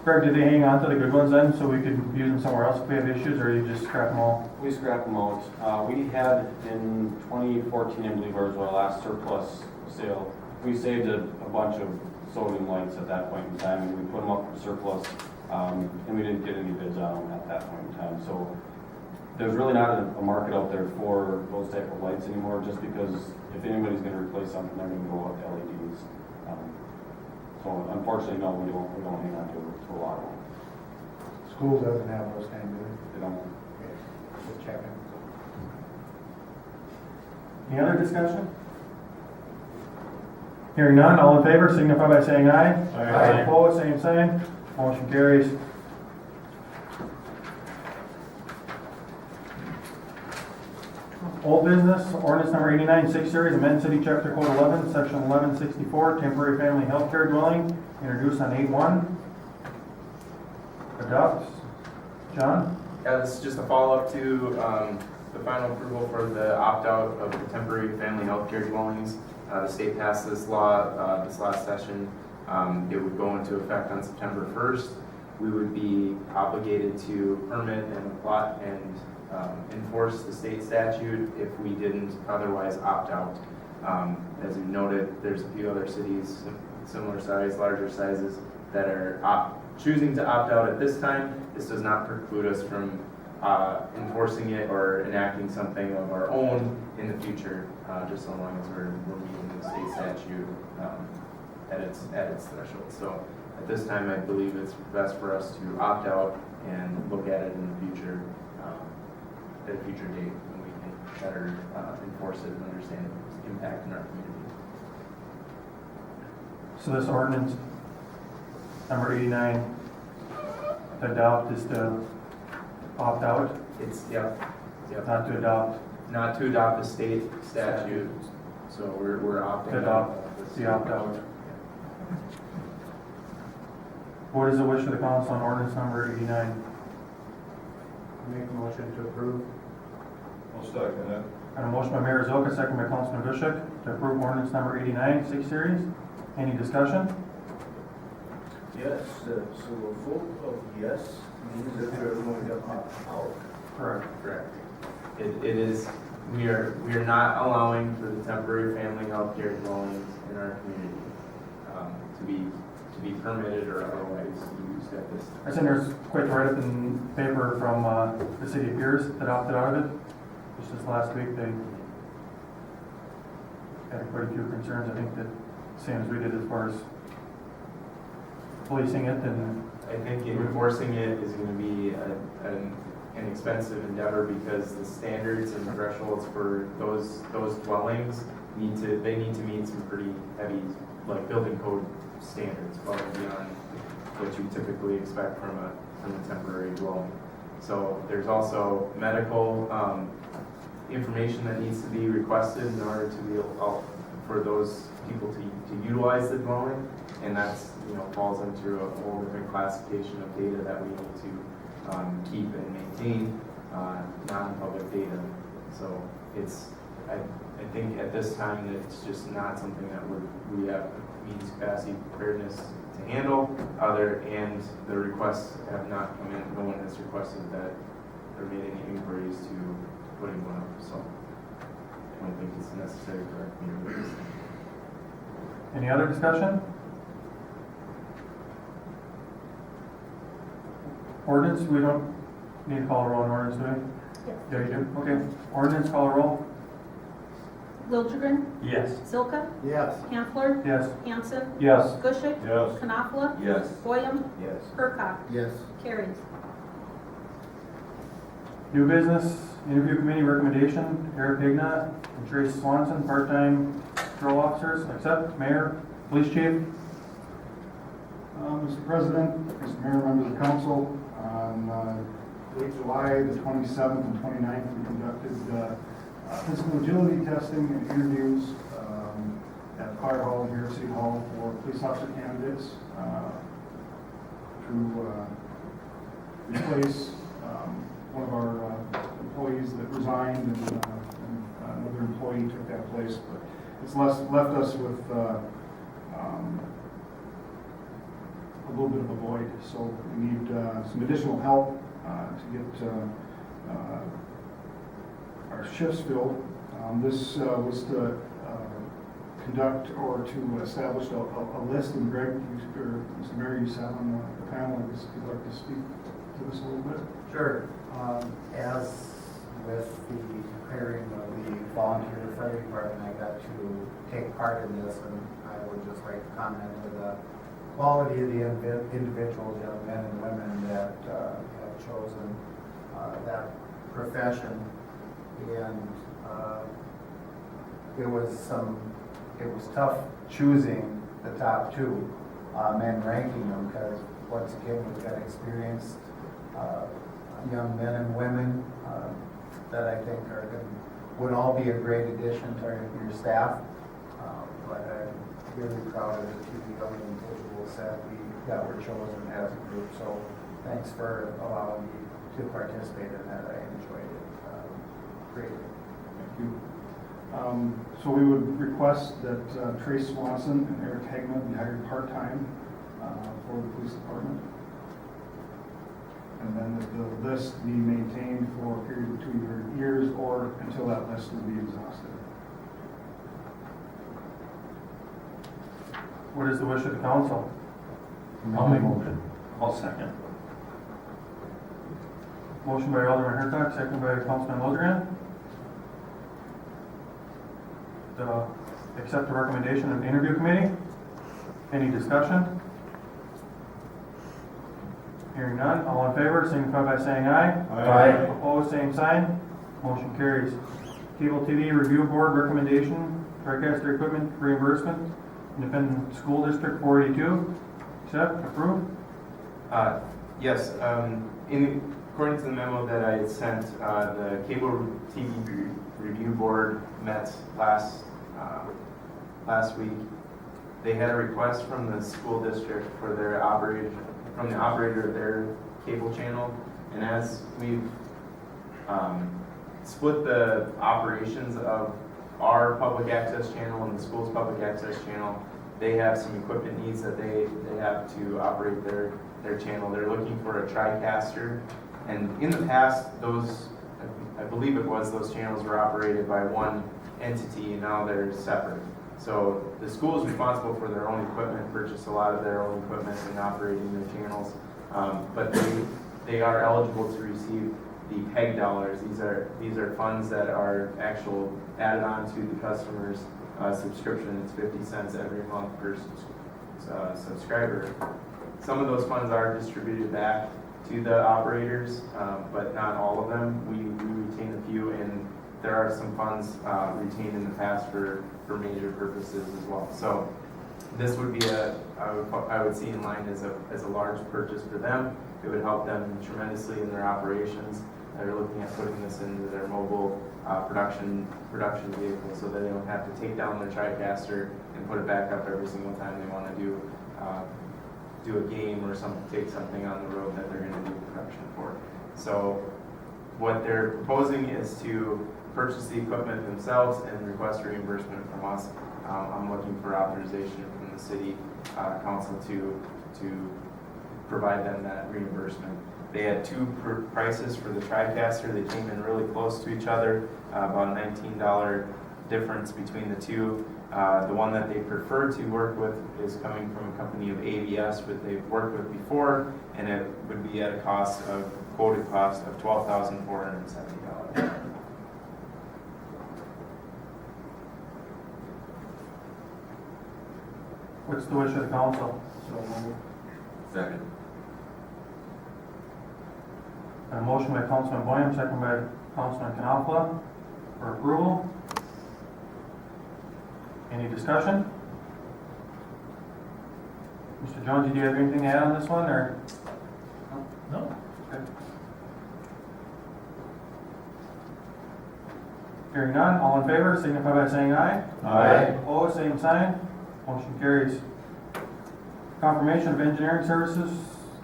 Greg, did they hang on to the good ones then so we could use them somewhere else if we have issues, or you just scrap them all? We scrapped them out. We had in 2014, I believe, was our last surplus sale. We saved a bunch of sodium lights at that point in time, and we put them up for surplus, and we didn't get any bids on them at that point in time. So there's really not a market out there for those type of lights anymore, just because if anybody's going to replace something, they're going to go with LEDs. So unfortunately, no, we don't hang on to a lot of them. School doesn't have those kind, do They don't. they? Okay, just checking. Any other discussion? Hearing none, all in favor signify by saying aye. Aye. Opposed, same sign. Motion carries. Old business, ordinance number 89, 6 series, amend city chapter code 11, section 1164, temporary family health care dwelling, introduced on 8/1. Adopt. John? Yeah, this is just a follow-up to the final approval for the opt-out of the temporary family health care dwellings. The state passed this law this last session. It would go into effect on September 1st. We would be obligated to permit and apply and enforce the state statute if we didn't otherwise opt out. As you noted, there's a few other cities, similar size, larger sizes, that are choosing to opt out at this time. This does not preclude us from enforcing it or enacting something of our own in the future, just so long as we're meeting the state statute at its threshold. So at this time, I believe it's best for us to opt out and look at it in the future, at a future date when we can better enforce it and understand its impact in our community. So this ordinance, number 89, to adopt is to opt out, It's, yep. not to adopt, Not to adopt the state statute, so we're opting to out. adopt the opt-out. What is the wish of the council on ordinance number 89? Make a motion to approve. I'll second it. And a motion by Mayor Zilka, second by Councilman Bushek, to approve ordinance number 89, 6 series. Any discussion? Yes, so a vote of yes means that they're going to opt out. Correct. Correct. It is, we are not allowing for the temporary family health care dwellings in our community to be permitted or otherwise used at this time. I seen there's quite a write-up in paper from the city of Pierce that opted out of it. Just this last week, they had quite a few concerns, I think, that same as we did as far as policing it and I think enforcing it is going to be an expensive endeavor because the standards and thresholds for those dwellings need to meet some pretty heavy, like building code standards, well beyond what you typically expect from a temporary dwelling. So there's also medical information that needs to be requested in order to be able, for those people to utilize the dwelling, and that's falls into a whole different classification of data that we need to keep and maintain, non-public data. So it's I think at this time it's just not something that we have means capacity preparedness to handle. And the requests have not come in. No one has requested that or made any inquiries to putting one up. So I don't think it's necessary for our community. any other discussion? Ordinance, we don't need to call a roll on ordinance, do we? Yes. Yeah, you do? Okay. Ordinance, call a roll? Liljegren, Yes. Zilka, Yes. Hansler, Yes. Hanson, Yes. Gushik, Yes. Knopfler, Yes. Boyum, Yes. Hurkak, Yes. carries. New business, interview committee recommendation, Eric Ignat and Trace Swanson, part-time patrol officers, accept, mayor, police chief. Mr. President, Mr. Mayor, members of the council, on late July, the 27th and 29th, we conducted physical agility testing and interviews at the fire hall here at City Hall for police officer candidates to replace one of our employees that resigned, and another employee took that place. But it's left us with a little bit of a void, so we need some additional help to get our shifts filled. This was to conduct or to establish a list, and Greg, Mr. Mayor, you sat on the panel. I guess if you'd like to speak to this a little bit. Sure. As with the hiring of the volunteer fire department, I got to take part in this, and I would just like to comment on the quality of the individuals, young men and women that have chosen that profession. And it was tough choosing the top two and ranking them, because once again, we've got experienced young men and women that I think would all be a great addition to your staff. But I'm really proud of the two young individuals that were chosen as a group. So thanks for allowing me to participate in that. I enjoyed it greatly. Thank you. So we would request that Trace Swanson and Eric Hagman be hired part-time for the police department. And then that the list be maintained for a period of 2 years or until that list will be exhausted. What is the wish of the council? I'll make a motion. I'll second. Motion by Alderman Herzog, second by Councilman Lozernat. To accept the recommendation of the interview committee. Any discussion? Hearing none, all in favor, signify by saying aye. Aye. Opposed, same sign. Motion carries. Cable TV Review Board recommendation, TriCaster equipment reimbursement, Independent School District 482. Accept, approve. Yes, according to the memo that I had sent, the Cable TV Review Board met last week. They had a request from the school district for their from the operator of their cable channel, and as we've split the operations of our public access channel and the school's public access channel, they have some equipment needs that they have to operate their channel. They're looking for a TriCaster, and in the past, I believe it was, those channels were operated by one entity, and now they're separate. So the school is responsible for their own equipment, purchase a lot of their own equipment and operating their channels, but they are eligible to receive the PEG dollars. These are funds that are added on to the customer's subscription. It's 50 cents every month per subscriber. Some of those funds are distributed back to the operators, but not all of them. We retain a few, and there are some funds retained in the past for major purposes as well. So this would be I would see in line as a large purchase for them. It would help them tremendously in their operations. They're looking at putting this into their mobile production vehicle, so that they don't have to take down their TriCaster and put it back up every single time they want to do a game or take something on the road that they're going to do production for. So what they're proposing is to purchase the equipment themselves and request reimbursement from us. I'm looking for authorization from the city council to provide them that reimbursement. They had two prices for the TriCaster. They came in really close to each other, about a $19 difference between the two. The one that they prefer to work with is coming from a company of ABS, which they've worked with before, and it would be at a quoted cost of $12,470. What's the wish of the council? Second. A motion by Councilman Boyum, second by Councilman Knopfler for approval. Any discussion? Mr. Jones, do you have anything to add on this one, or? No. Okay. Hearing none, all in favor, signify by saying aye. Aye. Opposed, same sign. Motion carries. Confirmation of engineering services,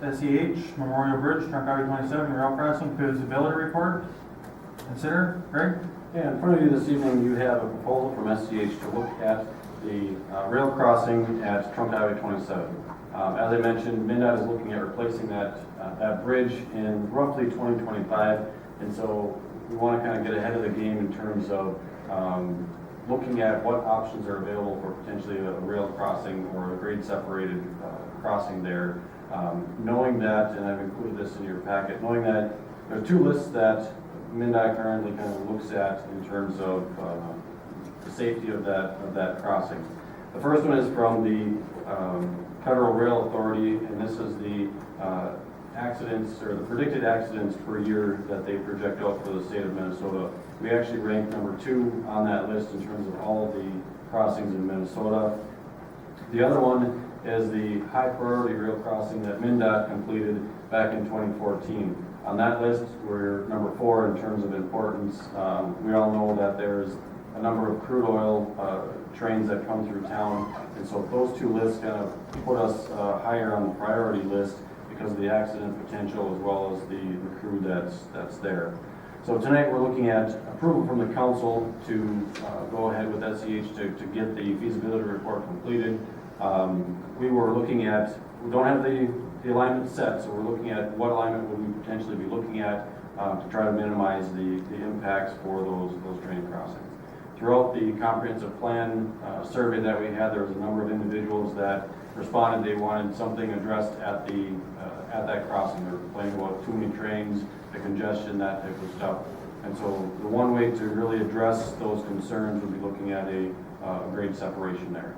SEH, Memorial Bridge, Trunk Highway 27, rail crossing, feasibility report. Consider, Greg? Yeah, in front of you this evening, you have a proposal from SCH to look at the rail crossing at Trunk Highway 27. As I mentioned, MnDOT is looking at replacing that bridge in roughly 2025, and so we want to kind of get ahead of the game in terms of looking at what options are available for potentially a rail crossing or a grade separated crossing there. Knowing that, and I've included this in your packet, knowing that there's two lists that MnDOT currently kind of looks at in terms of the safety of that crossing. The first one is from the Federal Rail Authority, and this is the accidents or the predicted accidents per year that they project out for the state of Minnesota. We actually rank number 2 on that list in terms of all the crossings in Minnesota. The other one is the high priority rail crossing that MnDOT completed back in 2014. On that list, we're number 4 in terms of importance. We all know that there's a number of crude oil trains that come through town, and so those two lists kind of put us higher on the priority list because of the accident potential as well as the crew that's there. So tonight, we're looking at approval from the council to go ahead with SEH to get the feasibility report completed. We were looking at, we don't have the alignment set, so we're looking at what alignment would we potentially be looking at to try to minimize the impacts for those train crossings. Throughout the comprehensive plan survey that we had, there was a number of individuals that responded they wanted something addressed at that crossing. They were complaining about too many trains, the congestion, that type of stuff. And so the one way to really address those concerns would be looking at a grade separation there.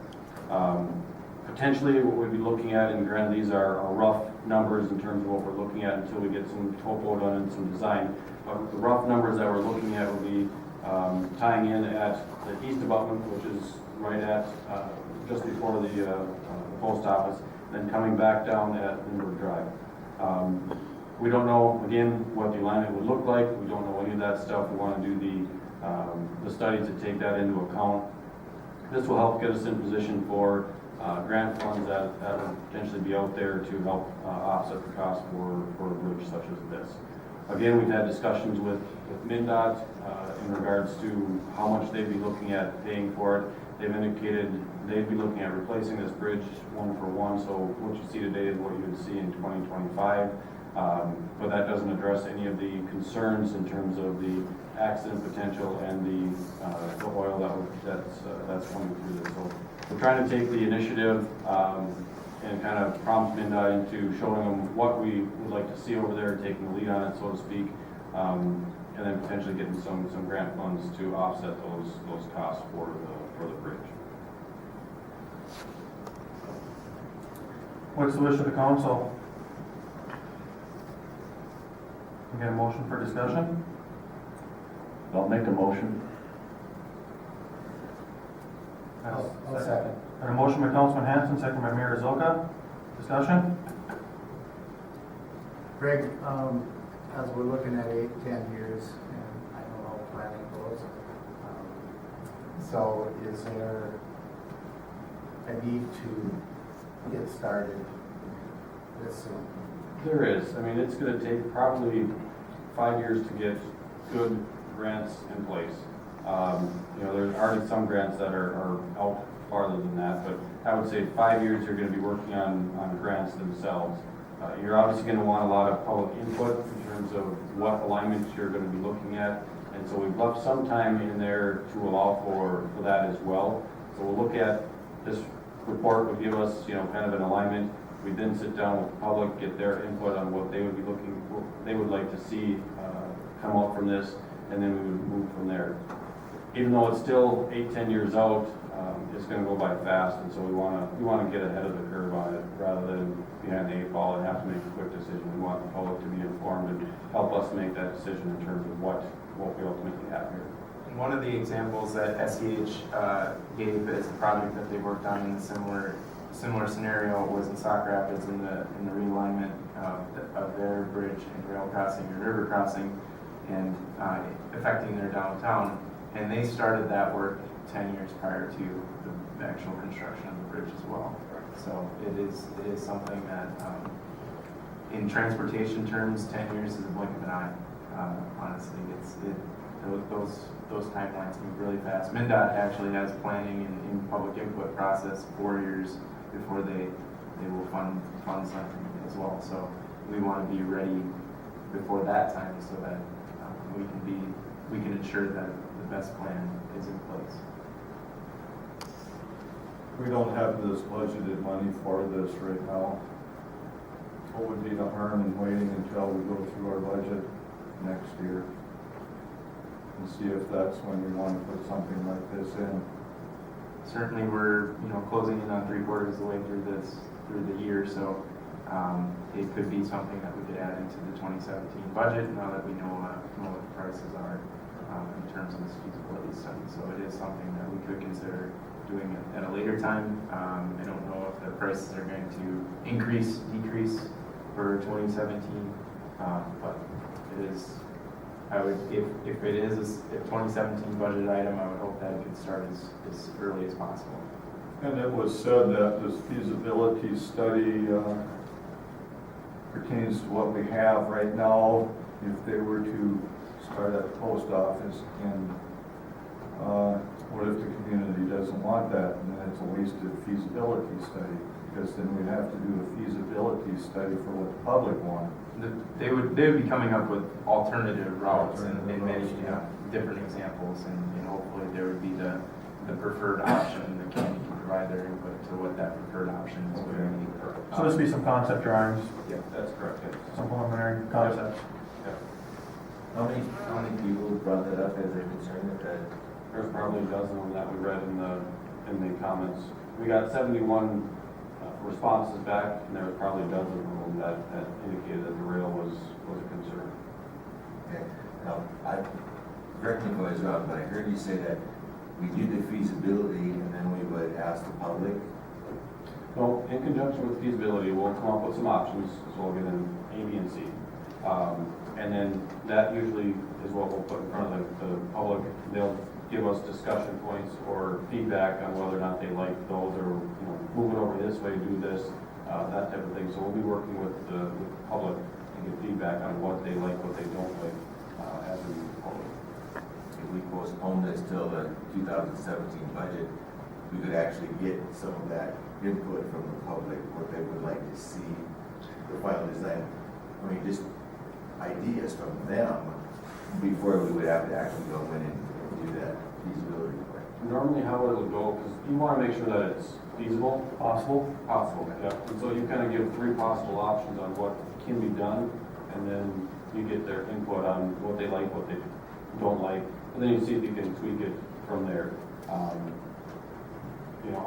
Potentially what we'd be looking at, and granted these are rough numbers in terms of what we're looking at until we get some topo done and some design, but the rough numbers that we're looking at would be tying in at the east abutment, which is right at just before the post office, then coming back down at Lindbergh Drive. We don't know, again, what the alignment would look like. We don't know any of that stuff. We want to do the study to take that into account. This will help get us in position for grant funds that would potentially be out there to help offset the cost for a bridge such as this. Again, we've had discussions with MnDOT in regards to how much they'd be looking at paying for it. They've indicated they'd be looking at replacing this bridge one for one, so what you see today is what you would see in 2025. But that doesn't address any of the concerns in terms of the accident potential and the oil that's coming through this. So we're trying to take the initiative and kind of prompt MnDOT into showing them what we would like to see over there, taking the lead on it, so to speak, and then potentially getting some grant funds to offset those costs for the bridge. What's the wish of the council? We get a motion for discussion? I'll make a motion. I'll second. Got a motion by Councilman Hanson, second by Mayor Zilka. Discussion? Greg, as we're looking at 8-10 years, and I know how planning goes, so is there a need to get started this soon? There is. I mean, it's going to take probably 5 years to get good grants in place. There's already some grants that are out farther than that, but I would say 5 years you're going to be working on grants themselves. You're obviously going to want a lot of public input in terms of what alignments you're going to be looking at, and so we've left some time in there to allow for that as well. So we'll look at this report would give us, kind of an alignment. We then sit down with the public, get their input on what they would like to see come out from this, and then we would move from there. Even though it's still 8-10 years out, it's going to go by fast, and so we want to get ahead of the curve on it rather than behind the 8 ball and have to make a quick decision. We want the public to be informed and help us make that decision in terms of what we ultimately have here. One of the examples that SEH gave as a project that they worked on in a similar scenario was in Sauk Rapids in the realignment of their bridge and rail crossing and river crossing and affecting their downtown. And they started that work 10 years prior to the actual construction of the bridge as well. So it is something that in transportation terms, 10 years is a blink of an eye. Honestly, those timelines move really fast. MnDOT actually has planning and public input process 4 years before they will fund something as well. So we want to be ready before that time so that we can ensure that the best plan is in place. We don't have this budgeted money for this right now. What would be the harm in waiting until we go through our budget next year and see if that's when we want to put something like this in? Certainly, we're closing in on 3/4 of the way through the year, so it could be something that we could add into the 2017 budget now that we know what the prices are in terms of this feasibility study. So it is something that we could consider doing it at a later time. I don't know if the prices are going to increase, decrease for 2017, but it is. I would, if it is a 2017 budget item, I would hope that it could start as early as possible. And it was said that this feasibility study pertains to what we have right now. If they were to start at the post office, and what if the community doesn't want that, and then it's a wasted feasibility study, because then we'd have to do a feasibility study for what the public want. They would be coming up with alternative routes and many, Alternative routes, different examples, and hopefully there would be the preferred option. The county can provide their input to what that preferred option is. So this would be some concept drawings, Yeah, that's correct, yes. some preliminary concepts. How many people brought that up as a concern that There's probably a dozen of them that we read in the comments. We got 71 responses back, and there was probably a dozen of them that indicated that the rail was a concern. Okay, now, correct me if I was wrong, but I heard you say that we do the feasibility and then we would ask the public. So in conjunction with feasibility, we'll come up with some options, so we'll get in A, B, and C. And then that usually is what we'll put in front of the public. They'll give us discussion points or feedback on whether or not they like those, or move it over this way, do this, that type of thing. So we'll be working with the public and get feedback on what they like, what they don't like, as we move forward. If we postpone this till the 2017 budget, we could actually get some of that input from the public, what they would like to see, the final design. I mean, just ideas from them before we would have to actually go in and do that feasibility work. Normally how it'll go, because you want to make sure that it's feasible, possible. Yeah. And so you kind of give 3 possible options on what can be done, and then you get their input on what they like, what they don't like, and then you see if you can tweak it from there.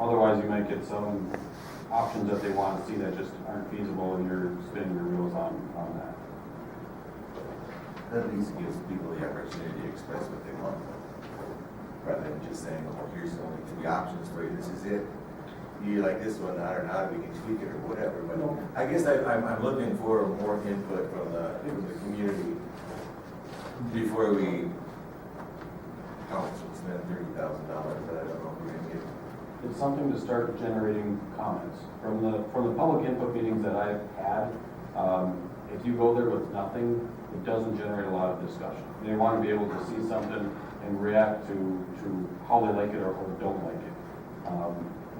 Otherwise you might get some options that they want to see that just aren't feasible, and you're spinning your wheels on that. That at least gives people the opportunity to express what they want, rather than just saying, "Oh, here's only 3 options for you. This is it. You like this one or not? We can tweak it or whatever." But I guess I'm looking for more input from the community before we spend $30,000. But I don't know if we're gonna get. It's something to start generating comments from the public input meetings that I've had. If you go there with nothing, it doesn't generate a lot of discussion. They want to be able to see something and react to how they like it or don't like it.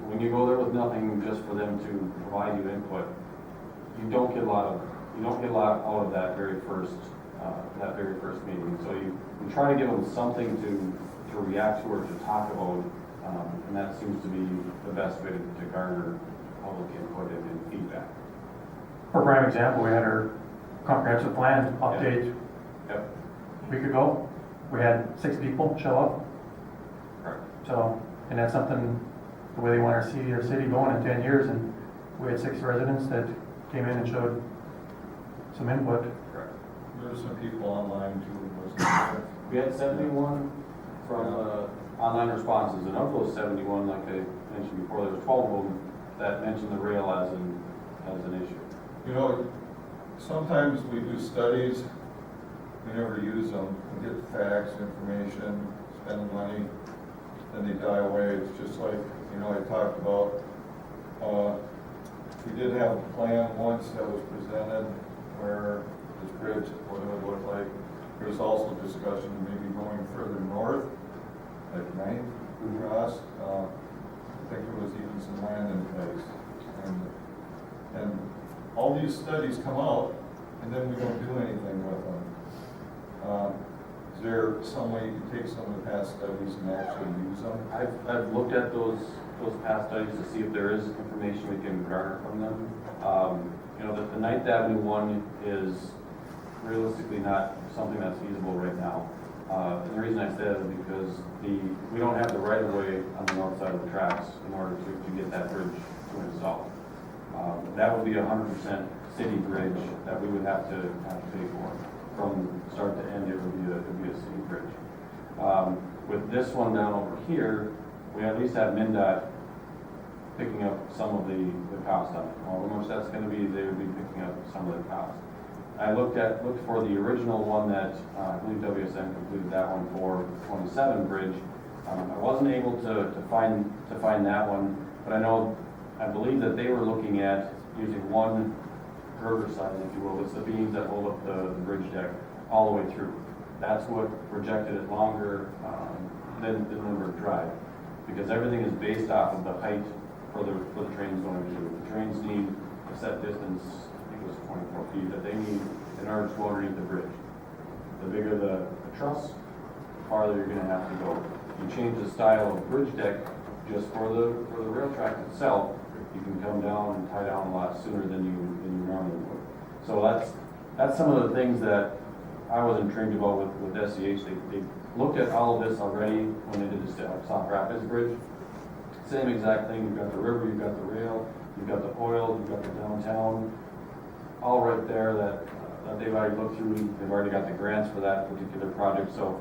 When you go there with nothing, just for them to provide you input, you don't get a lot out of that very first meeting. So you try to give them something to react to or to talk about, and that seems to be the best way to garner public input and feedback. For prime example, we had our comprehensive plan update Yep. a week ago. We had 6 people show up. Correct. So, and that's something, the way they want to see our city going in 10 years, and we had 6 residents that came in and showed some input. Correct. There were some people online too, wasn't there? We had 71 from online responses, and of those 71, like I mentioned before, there was 12 of them that mentioned the rail as an issue. Sometimes we do studies, we never use them. We get facts, information, spend money, then they die away. It's just like, I talked about, we did have a plan once that was presented where this bridge, what it would look like. There was also discussion maybe going further north at night across. I think there was even some land in place. And all these studies come out, and then we don't do anything with them. Is there some way you can take some of the past studies and actually use them? I've looked at those past studies to see if there is information we can garner from them. The 9th Avenue one is realistically not something that's feasible right now. And the reason I say that is because we don't have the right of way on the north side of the tracks in order to get that bridge to install. That would be 100% city bridge that we would have to pay for. From start to end, it would be a city bridge. With this one down over here, we at least have MnDOT picking up some of the cost on it. How much that's going to be, they would be picking up some of the cost. I looked for the original one that I believe WSN completed that one for 27 Bridge. I wasn't able to find that one, but I believe that they were looking at using one girder side, if you will. It's the beams that hold up the bridge deck all the way through. that's what projected it longer than Lindbergh Drive. Because everything is based off of the height for the trains going to. The trains need a set distance, I think it was 24 feet, that they need in order to go underneath the bridge. The bigger the truss, the farther you're gonna have to go. You change the style of bridge deck just for the rail track itself, you can come down and tie down a lot sooner than you normally would. So that's some of the things that I was intrigued about with SEH. They looked at all of this already when they did the Sauk Rapids Bridge. Same exact thing, you've got the river, you've got the rail, you've got the oil, you've got the downtown, all right there that they've already looked through. They've already got the grants for that particular project, so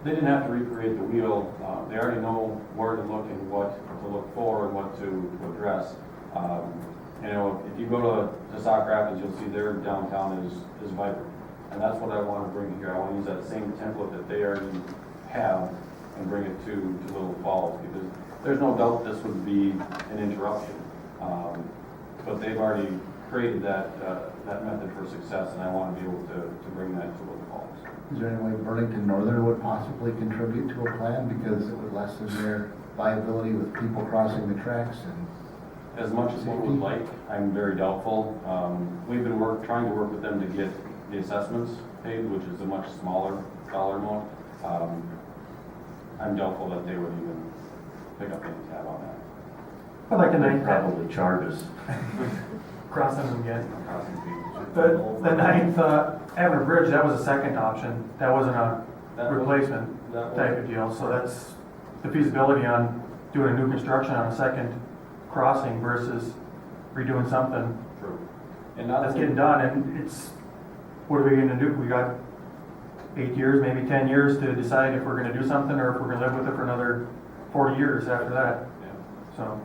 they didn't have to recreate the wheel. They already know where to look and what to look for and what to address. You know, if you go to Sauk Rapids, you'll see their downtown is vibrant. And that's what I want to bring here. I want to use that same template that they already have and bring it to Little Falls, because there's no doubt this would be an interruption. But they've already created that method for success, and I want to be able to bring that to Little Falls. Is there any way Burlington Northern would possibly contribute to a plan, because it would lessen their liability with people crossing the tracks? And as much as one would like, I'm very doubtful. We've been trying to work with them to get the assessments paid, which is a much smaller dollar amount. I'm doubtful that they would even pick up any tab on that. But like the ninth, Probably charges. crossing them again. Crossing fees. The Ninth Avenue Bridge, that was a second option. That wasn't a replacement type of deal. So that's the feasibility on doing a new construction on a second crossing versus redoing something True. And not that's getting done. And it's, what are we gonna do? We got 8 years, maybe 10 years to decide if we're gonna do something or if we're gonna live with it for another 40 years after that. Yeah. So,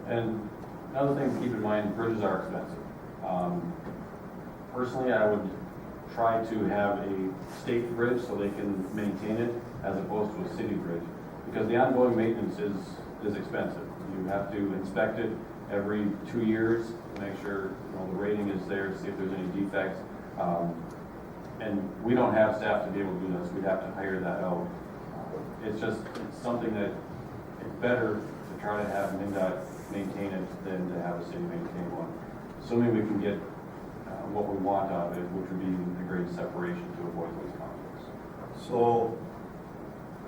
And another thing to keep in mind, bridges are expensive. Personally, I would try to have a state bridge so they can maintain it as opposed to a city bridge, because the ongoing maintenance is expensive. You have to inspect it every 2 years to make sure the rating is there to see if there's any defects. And we don't have staff to be able to do this. We'd have to hire that out. It's something that it's better to try to have MnDOT maintain it than to have a city maintain one. Assuming we can get what we want out of it, which would be the great separation to avoid those conflicts. So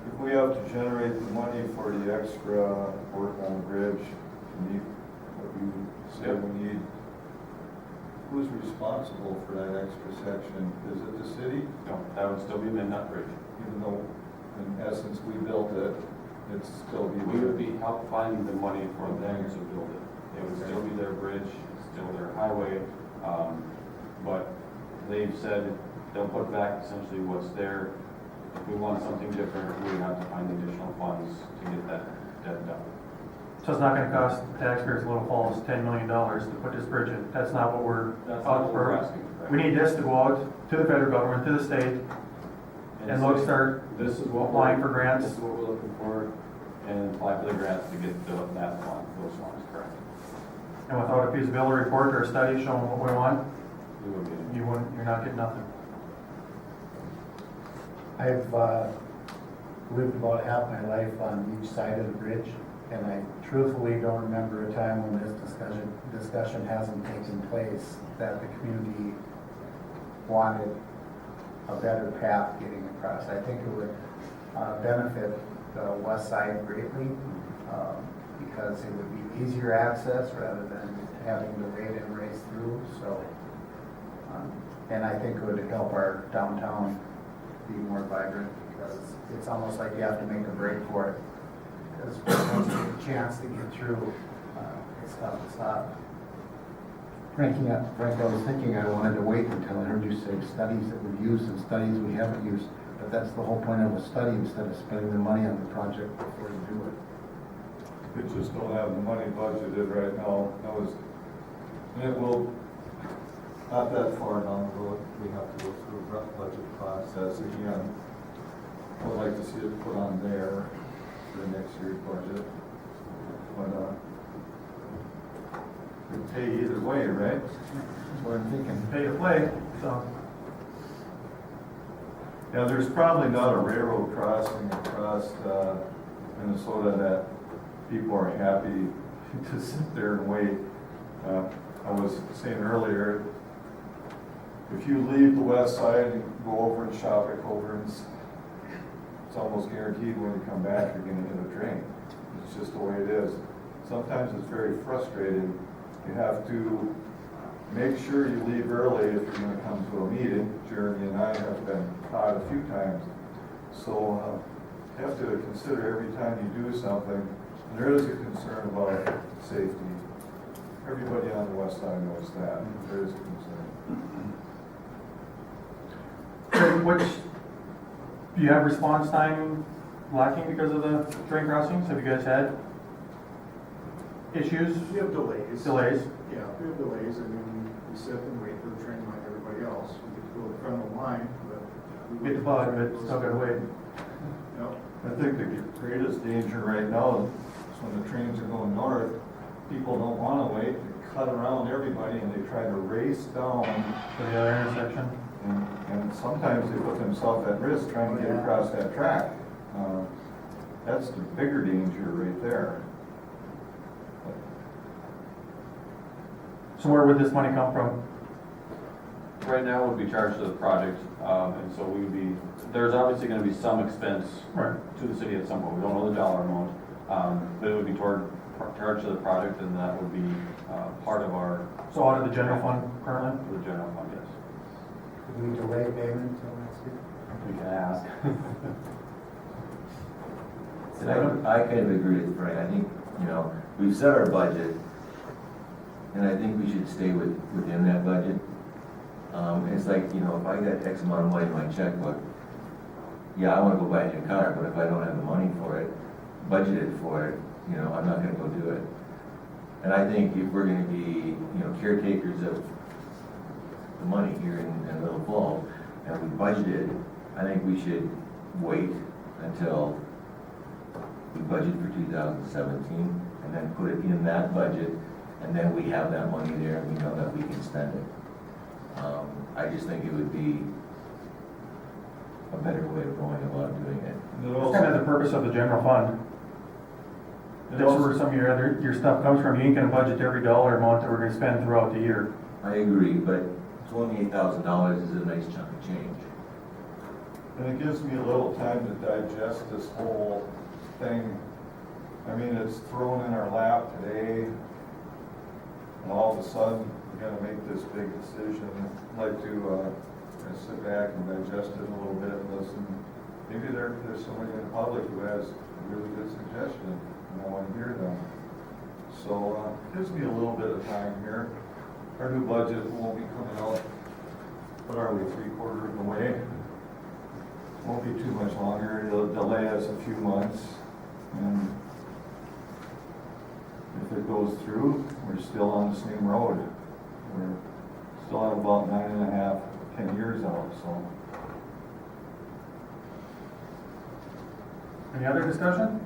if we have to generate the money for the extra work on the bridge to meet what you said we need, who's responsible for that extra section? Is it the city? No, that would still be MnDOT bridge. Even though in essence we built it, it's still be. We would be help finding the money for them to build it. It would still be their bridge, it's still their highway, but they've said they'll put back essentially what's there. If we want something different, we have to find additional funds to get that done. so it's not gonna cost taxpayers of Little Falls $10 million to put this bridge in. That's not what we're That's out not what we're for. asking. We need this to go out to the federal government, to the state, and look, start This is what applying for grants. This is what we're looking for, and apply for the grants to get that fund, those funds, correct? And without a feasibility report or a study showing what we want, We would be. you're not getting nothing. I've lived about half my life on each side of the bridge, and I truthfully don't remember a time when this discussion hasn't taken place, that the community wanted a better path getting across. I think it would benefit the west side greatly, because it would be easier access rather than having to wade and race through. So, and I think it would help our downtown be more vibrant, because it's almost like you have to make a break for it. Because once you get a chance to get through, it's tough to stop. Frank, I was thinking I wanted to wait until I heard you say studies that we've used and studies we haven't used, but that's the whole point of a study, instead of spending the money on the project before you do it. We just don't have the money budgeted right now. And it will, not that far down the road, we have to go through a rough budget process again. I'd like to see it put on there for the next year's budget. But, we pay either way, right? That's what I'm thinking. Pay to play, so. Yeah, there's probably not a railroad crossing across Minnesota that people are happy to sit there and wait. I was saying earlier, if you leave the west side and go over and shop at Coborn's, it's almost guaranteed when you come back, you're gonna hit a train. It's just the way it is. Sometimes it's very frustrating. You have to make sure you leave early if you're gonna come to a meeting. Jeremy and I have been caught a few times. So you have to consider every time you do something, and there is a concern about safety. Everybody on the west side knows that. There is a concern. Which, do you have response time lacking because of the train crossings? Have you guys had issues? We have delays. Delays? Yeah, we have delays, I mean, we sit and wait for the train like everybody else. We get to go to the front of the line, but. we Get the bug, but still gotta wait. Yep. I think the greatest danger right now is when the trains are going north, people don't want to wait, they cut around everybody and they try to race down. To the other intersection? And sometimes they put themselves at risk trying to get across that track. That's the bigger danger right there. So where would this money come from? Right now would be charged to the project, and so we would be, there's obviously gonna be some expense Right. to the city at some point. We don't know the dollar amount, but it would be charged to the project, and that would be part of our, So out of the general fund currently? for the general fund, yes. Could we delay payment until next week? We can ask. And I kind of agree with Frank. I think, we've set our budget, and I think we should stay within that budget. It's like, if I got X amount of money in my checkbook, yeah, I want to go buy a new car, but if I don't have the money for it, budgeted for it, I'm not going to go do it. And I think if we're going to be, caretakers of the money here in Little Falls, and we budgeted, I think we should wait until we budget for 2017, and then put it in that budget, and then we have that money there, and we know that we can spend it. I just think it would be a better way of going about doing it. It's kind of the purpose of the general fund. That's where some of your stuff comes from. You ain't gonna budget every dollar amount that we're gonna spend throughout the year. I agree, but $28,000 is a nice chunk of change. And it gives me a little time to digest this whole thing. I mean, it's thrown in our lap today, and all of a sudden, we gotta make this big decision. I'd like to sit back and digest it a little bit and listen. Maybe there's somebody in the public who has a really good suggestion, and I want to hear them. So it gives me a little bit of time here. Our new budget won't be coming out, what are we, 3/4 of the way? Won't be too much longer. It'll delay us a few months. And if it goes through, we're still on the same road. We're still at about 9.5, 10 years out, so. Any other discussion?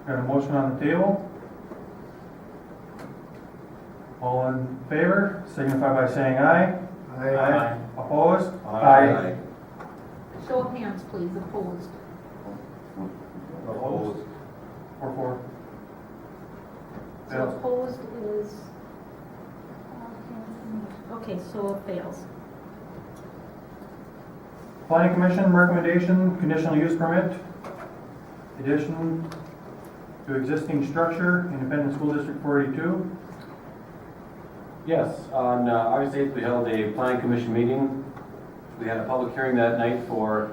Got a motion on the table. All in favor, signify by saying aye. Aye. Opposed? Aye. Show of hands, please, opposed. Opposed. 4-4. So Fails. opposed is, okay, so it fails. Planning Commission recommendation, conditional use permit. Addition to existing structure, Independent School District 482. Yes, on August 8th, we held a planning commission meeting. We had a public hearing that night for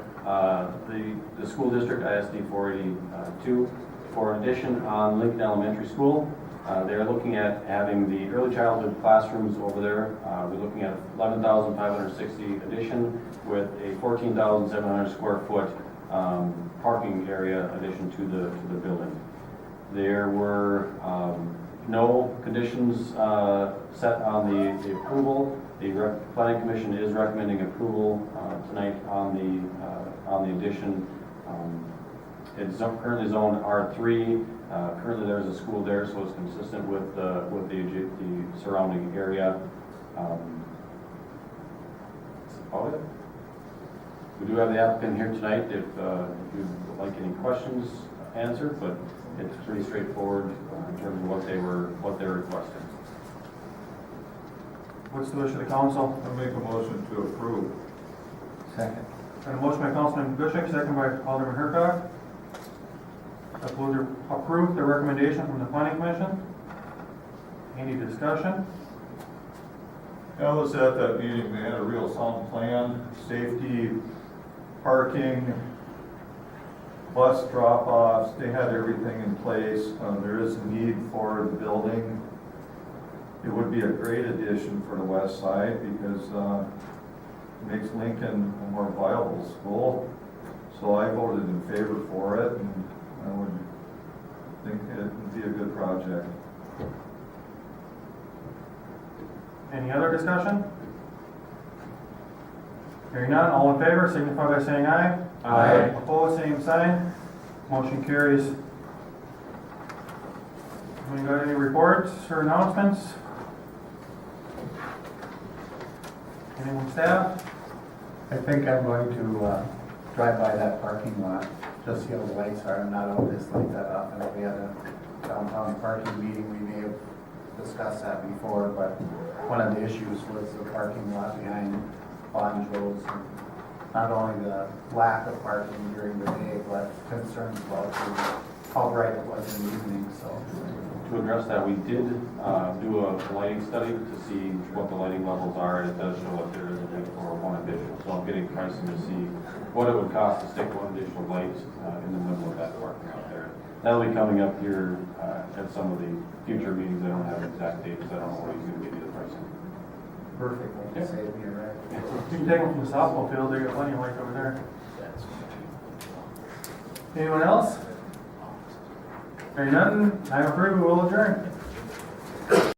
the school district, ISD 482, for an addition on Lincoln Elementary School. They're looking at having the early childhood classrooms over there. We're looking at 11,560 addition with a 14,700 square foot parking area addition to the building. There were no conditions set on the approval. The planning commission is recommending approval tonight on the addition. It's currently zoned R3. Currently there's a school there, so it's consistent with the surrounding area. about it. We do have the applicant here tonight if you'd like any questions answered, but it's pretty straightforward in terms of what they're requesting. What's the wish of the council? I make a motion to approve. Second. Got a motion by Councilman Bushing, second by Alderman Hercog. Approve the recommendation from the planning commission. Any discussion? I was at that meeting, they had a real sound plan, safety, parking, bus drop-offs, they had everything in place. There is a need for the building. It would be a great addition for the west side because it makes Lincoln a more viable school. So I voted in favor for it, and I would think it would be a good project. Any other discussion? Hearing none, all in favor signify by saying aye. Aye. Opposed, same sign. Motion carries. We got any reports or announcements? Anyone staff? I think I'm going to drive by that parking lot, just see how the lights are. I'm not out this late that often. We had a downtown parking meeting, we may have discussed that before, but one of the issues was the parking lot behind Bonjo's. Not only the lack of parking during the day, but concerns about how bright it was in the evening, so. To address that, we did do a lighting study to see what the lighting levels are, and it does show that there is a need for one additional. So I'm getting pricing to see what it would cost to stick one additional light in the middle of that parking lot there. That'll be coming up here at some of the future meetings. I don't have exact dates. I don't know what he's going to give you the pricing. Perfect, Yeah. save me a ride. You can take them from the softball field, they got plenty of lights over there. Anyone else? Hearing none, I approve, we will adjourn.